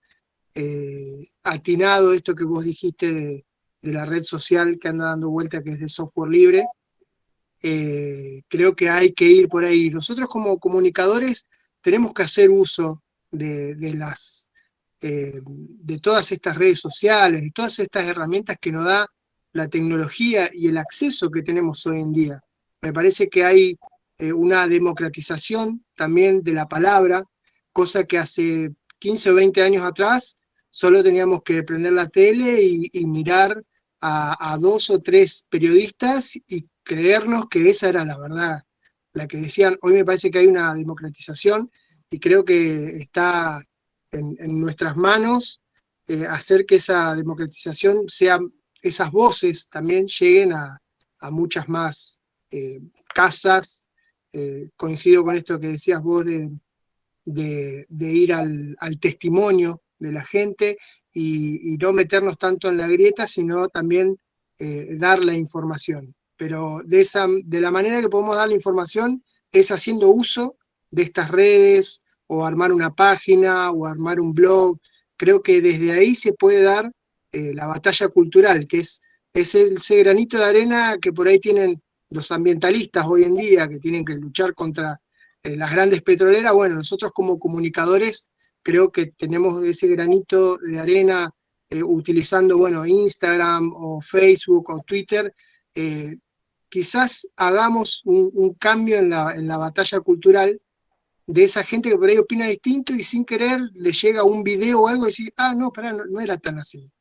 I: atinado esto que vos dijiste de la red social que anda dando vuelta, que es de software libre. Creo que hay que ir por ahí. Nosotros como comunicadores tenemos que hacer uso de todas estas redes sociales, de todas estas herramientas que nos da la tecnología y el acceso que tenemos hoy en día. Me parece que hay una democratización también de la palabra, cosa que hace 15 o 20 años atrás solo teníamos que prender la tele y mirar a 2 o 3 periodistas y creernos que esa era la verdad, la que decían. Hoy me parece que hay una democratización y creo que está en nuestras manos hacer que esa democratización sea, esas voces también lleguen a muchas más casas. Coincido con esto que decías vos de ir al testimonio de la gente y no meternos tanto en la grieta, sino también dar la información. Pero de la manera que podemos dar la información es haciendo uso de estas redes, o armar una página, o armar un blog. Creo que desde ahí se puede dar la batalla cultural, que es ese granito de arena que por ahí tienen los ambientalistas hoy en día, que tienen que luchar contra las grandes petroleras. Bueno, nosotros como comunicadores creo que tenemos ese granito de arena utilizando, bueno, Instagram o Facebook o Twitter. Quizás hagamos un cambio en la batalla cultural de esa gente que por ahí opina distinto y sin querer le llega un video o algo y decir, no, pará, no era tan así.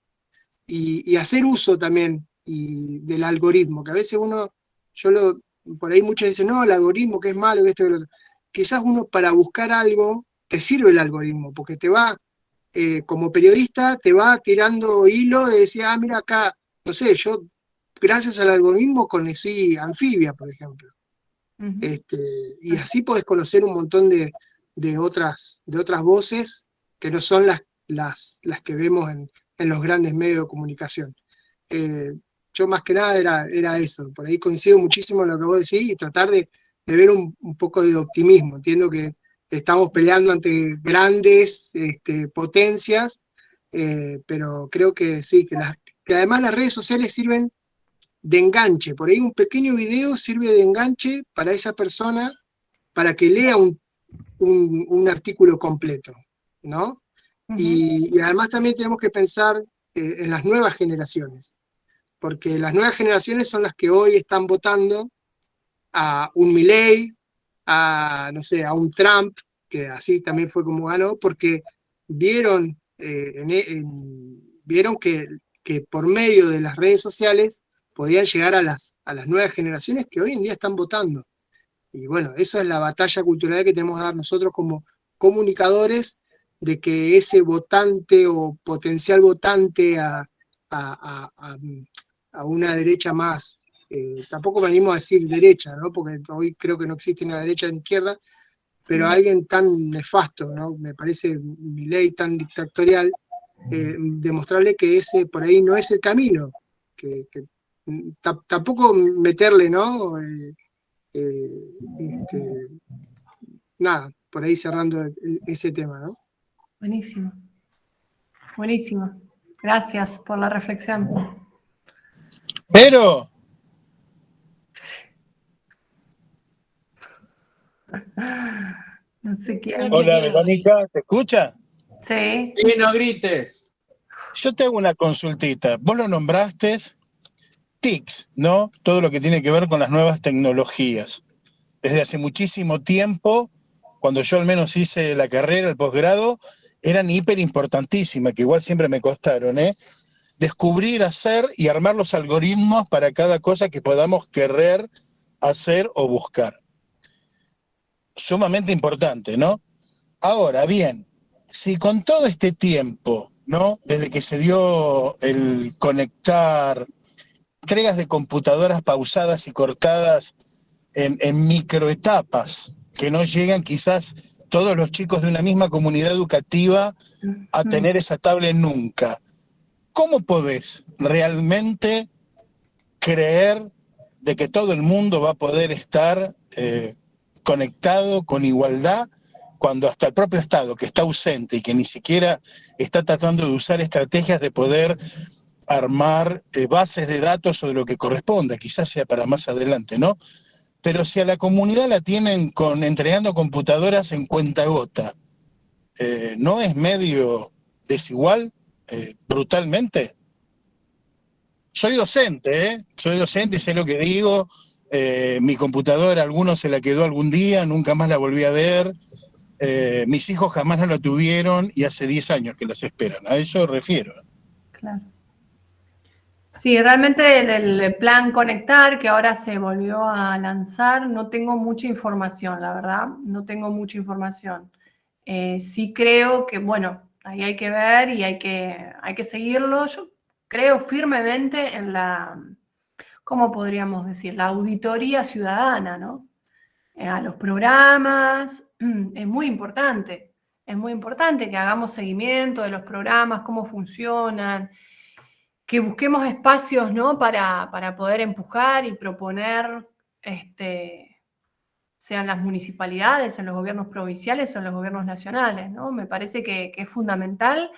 I: Y hacer uso también del algoritmo, que a veces por ahí muchos dicen, no, el algoritmo que es malo, que esto, que lo otro. Quizás uno para buscar algo te sirve el algoritmo, porque te va, como periodista, te va tirando hilo de decir, mira acá, no sé, yo gracias al algoritmo conocí Anfibia, por ejemplo. Y así podés conocer un montón de otras voces que no son las que vemos en los grandes medios de comunicación. Yo más que nada era eso. Por ahí coincido muchísimo en lo que vos decís y tratar de ver un poco de optimismo. Entiendo que estamos peleando ante grandes potencias, pero creo que sí, que además las redes sociales sirven de enganche. Por ahí un pequeño video sirve de enganche para esa persona, para que lea un artículo completo, ¿no? Y además también tenemos que pensar en las nuevas generaciones, porque las nuevas generaciones son las que hoy están votando a un Milei, no sé, a un Trump, que así también fue como ganó, porque vieron que por medio de las redes sociales podían llegar a las nuevas generaciones que hoy en día están votando. Y bueno, esa es la batalla cultural que tenemos que dar nosotros como comunicadores, de que ese votante o potencial votante a una derecha más, tampoco me animo a decir derecha, ¿no? Porque hoy creo que no existe una derecha ni izquierda, pero alguien tan nefasto, ¿no? Me parece Milei tan dictatorial, demostrarle que ese por ahí no es el camino, que tampoco meterle, ¿no? Nada, por ahí cerrando ese tema, ¿no?
B: Buenísimo. Buenísimo. Gracias por la reflexión.
D: Pero
B: No sé qué.
D: hola, Verónica, ¿te escucha?
B: Sí.
G: Sí, no grites.
D: Yo te hago una consultita. Vos lo nombraste TICs, ¿no? Todo lo que tiene que ver con las nuevas tecnologías. Desde hace muchísimo tiempo, cuando yo al menos hice la carrera, el posgrado, eran hiper importantísimas, que igual siempre me costaron, ¿eh? descubrir, hacer y armar los algoritmos para cada cosa que podamos querer hacer o buscar. Sumamente importante, ¿no? Ahora, bien, si con todo este tiempo, ¿no? Desde que se dio el conectar, entregas de computadoras pausadas y cortadas en microetapas, que no llegan quizás todos los chicos de una misma comunidad educativa a tener esa tablet nunca. ¿Cómo podés realmente creer de que todo el mundo va a poder estar conectado con igualdad cuando hasta el propio Estado, que está ausente y que ni siquiera está tratando de usar estrategias de poder armar bases de datos o de lo que corresponda, quizás sea para más adelante, ¿no? Pero si a la comunidad la tienen entregando computadoras en cuentagota, ¿no es medio desigual brutalmente? Soy docente, ¿eh? Soy docente y sé lo que digo. Mi computadora, algunos se la quedó algún día, nunca más la volví a ver. Mis hijos jamás no la tuvieron y hace 10 años que las esperan. A eso refiero.
B: Claro. Sí, realmente el plan Conectar, que ahora se volvió a lanzar, no tengo mucha información, la verdad, no tengo mucha información. Sí creo que, bueno, ahí hay que ver y hay que seguirlo. Yo creo firmemente en la, ¿cómo podríamos decir? La auditoría ciudadana, ¿no? A los programas, es muy importante que hagamos seguimiento de los programas, cómo funcionan, que busquemos espacios, ¿no? para poder empujar y proponer, sean las municipalidades, en los gobiernos provinciales o en los gobiernos nacionales, ¿no? Me parece que es fundamental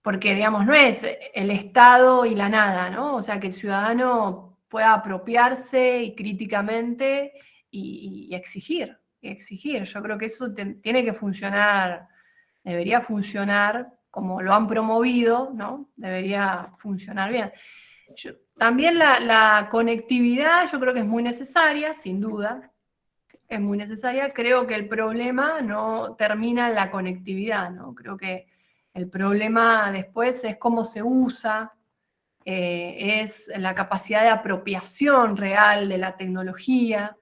B: porque, digamos, no es el Estado y la nada, ¿no? O sea, que el ciudadano pueda apropiarse y críticamente y exigir. Yo creo que eso tiene que funcionar, debería funcionar como lo han promovido, ¿no? Debería funcionar bien. También la conectividad yo creo que es muy necesaria, sin duda, es muy necesaria. Creo que el problema no termina en la conectividad, ¿no? Creo que el problema después es cómo se usa, es la capacidad de apropiación real de la tecnología,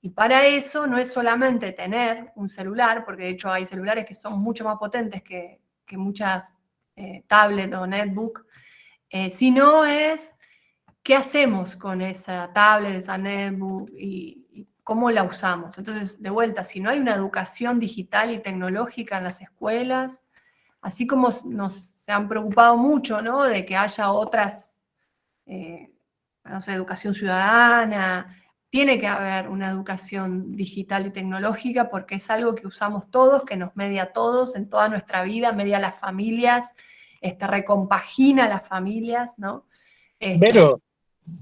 B: y para eso no es solamente tener un celular, porque de hecho hay celulares que son mucho más potentes que muchas tablets o netbook, sino es qué hacemos con esa tablet, esa netbook y cómo la usamos. Entonces, de vuelta, si no hay una educación digital y tecnológica en las escuelas, así como se han preocupado mucho, ¿no? De que haya otras, no sé, educación ciudadana, tiene que haber una educación digital y tecnológica porque es algo que usamos todos, que nos media a todos en toda nuestra vida, media a las familias, recompagina a las familias, ¿no?
D: Pero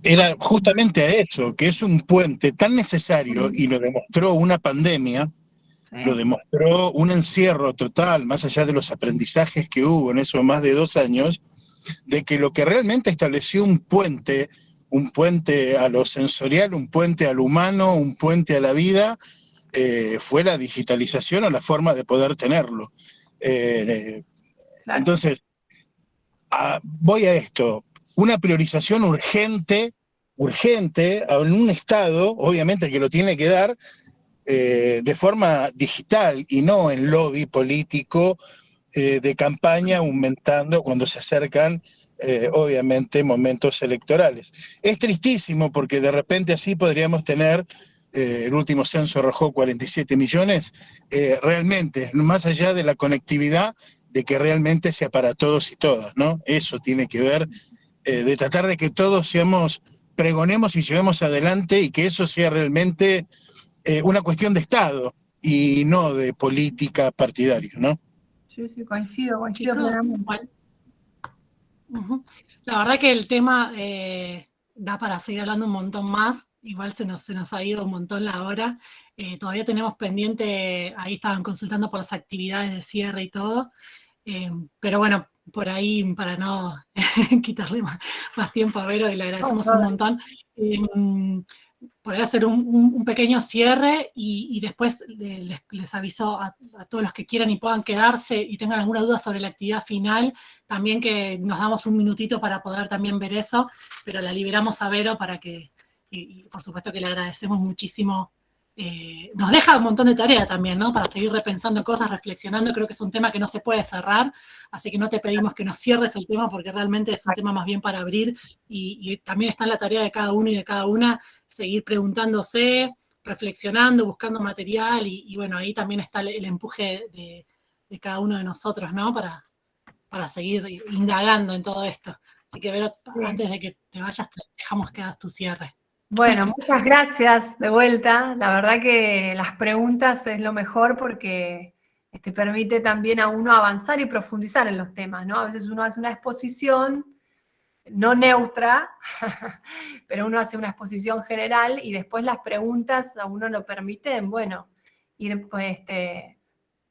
D: era justamente a eso, que es un puente tan necesario y lo demostró una pandemia,
B: Sí.
D: lo demostró un encierro total, más allá de los aprendizajes que hubo en esos más de 2 años, de que lo que realmente estableció un puente a lo sensorial, un puente al humano, un puente a la vida, fue la digitalización o la forma de poder tenerlo.
B: Claro.
D: Entonces, voy a esto, una priorización urgente en un Estado, obviamente que lo tiene que dar de forma digital y no en lobby político de campaña aumentando cuando se acercan obviamente momentos electorales. Es tristísimo porque de repente así podríamos tener, el último censo arrojó 47 millones, realmente, más allá de la conectividad, de que realmente sea para todos y todas, ¿no? Eso tiene que ver, de tratar de que todos pregonemos y llevemos adelante y que eso sea realmente una cuestión de Estado y no de política partidaria, ¿no?
B: Sí, coincido
A: Chicos,
B: plenamente.
A: bueno. La verdad que el tema da para seguir hablando un montón más, igual se nos ha ido un montón la hora, todavía tenemos pendiente, ahí estaban consultando por las actividades de cierre y todo, pero bueno, por ahí para no quitarle más tiempo a Vero, y le agradecemos un montón. por ahí hacer un pequeño cierre y después les aviso a todos los que quieran y puedan quedarse y tengan alguna duda sobre la actividad final, también que nos damos un minutito para poder también ver eso, pero la liberamos a Vero para que, y por supuesto que le agradecemos muchísimo. Nos deja un montón de tarea también, ¿no? Para seguir repensando cosas, reflexionando. Creo que es un tema que no se puede cerrar, así que no te pedimos que nos cierres el tema porque realmente es un tema más bien para abrir y también está en la tarea de cada uno y de cada una seguir preguntándose, reflexionando, buscando material y bueno, ahí también está el empuje de cada uno de nosotros, ¿no? Para seguir indagando en todo esto. Así que, Vero, antes de que te vayas, te dejamos que hagas tu cierre.
B: Bueno, muchas gracias de vuelta. La verdad que las preguntas es lo mejor porque permite también a uno avanzar y profundizar en los temas, ¿no? A veces uno hace una exposición no neutra, pero uno hace una exposición general y después las preguntas a uno lo permiten, bueno, ir pues,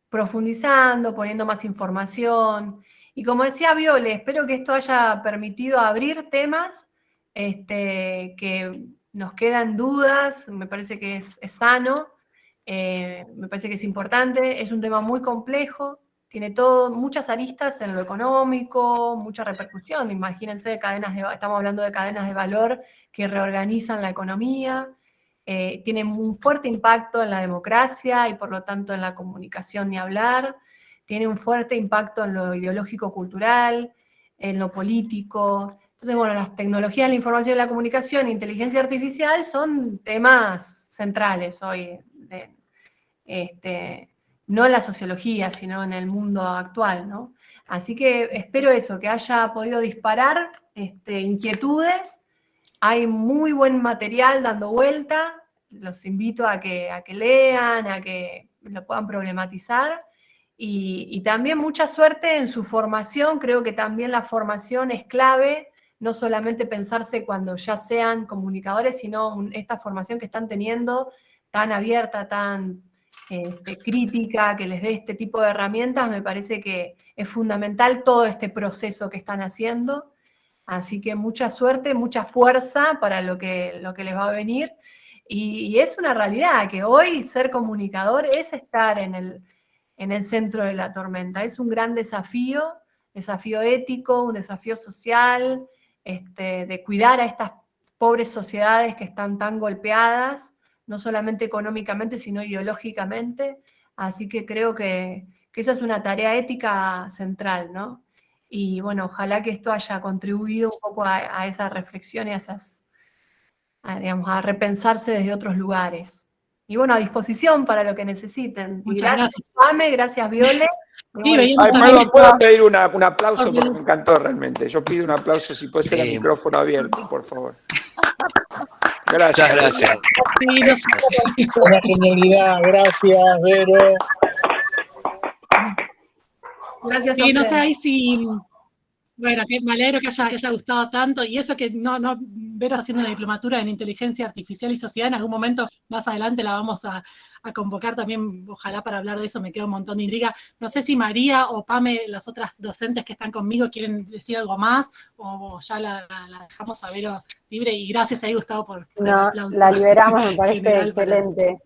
B: profundizando, poniendo más información. Y como decía Viole, espero que esto haya permitido abrir temas que nos quedan dudas, me parece que es sano, me parece que es importante, es un tema muy complejo, tiene muchas aristas en lo económico, mucha repercusión, imagínense, estamos hablando de cadenas de valor que reorganizan la economía, tiene un fuerte impacto en la democracia y por lo tanto en la comunicación ni hablar, tiene un fuerte impacto en lo ideológico-cultural, en lo político. Entonces, bueno, las tecnologías de la información y la comunicación e inteligencia artificial son temas centrales hoy, no en la sociología, sino en el mundo actual, ¿no? Así que espero eso, que haya podido disparar inquietudes. Hay muy buen material dando vuelta, los invito a que lean, a que lo puedan problematizar, y también mucha suerte en su formación. Creo que también la formación es clave, no solamente pensarse cuando ya sean comunicadores, sino esta formación que están teniendo tan abierta, tan crítica, que les dé este tipo de herramientas. Me parece que es fundamental todo este proceso que están haciendo, así que mucha suerte, mucha fuerza para lo que les va a venir, y es una realidad que hoy ser comunicador es estar en el centro de la tormenta, es un gran desafío ético, un desafío social, de cuidar a estas pobres sociedades que están tan golpeadas, no solamente económicamente, sino ideológicamente. Así que creo que esa es una tarea ética central, ¿no? Y bueno, ojalá que esto haya contribuido un poco a esa reflexión y a repensarse desde otros lugares. Y bueno, a disposición para lo que necesiten.
A: Muchas gracias.
B: Pame, gracias Viole.
A: Sí,
E: perdón, ¿puedo pedir un aplauso? Porque me encantó realmente. Yo pido un aplauso, si puede ser el micrófono abierto, por favor. Gracias.
F: Muchas gracias.
I: Una genialidad, gracias, Vero.
B: Gracias.
A: Sí, no sé ahí si... Bueno, me alegro que haya gustado tanto, y eso que no Vero haciendo una diplomatura en inteligencia artificial y sociedad, en algún momento más adelante la vamos a convocar también, ojalá, para hablar de eso. Me queda un montón de intriga. No sé si María o Pame, las otras docentes que están conmigo, quieren decir algo más, o ya la dejamos a Vero libre, y gracias ahí, Gustavo, por el aplauso.
C: La liberamos, me parece excelente.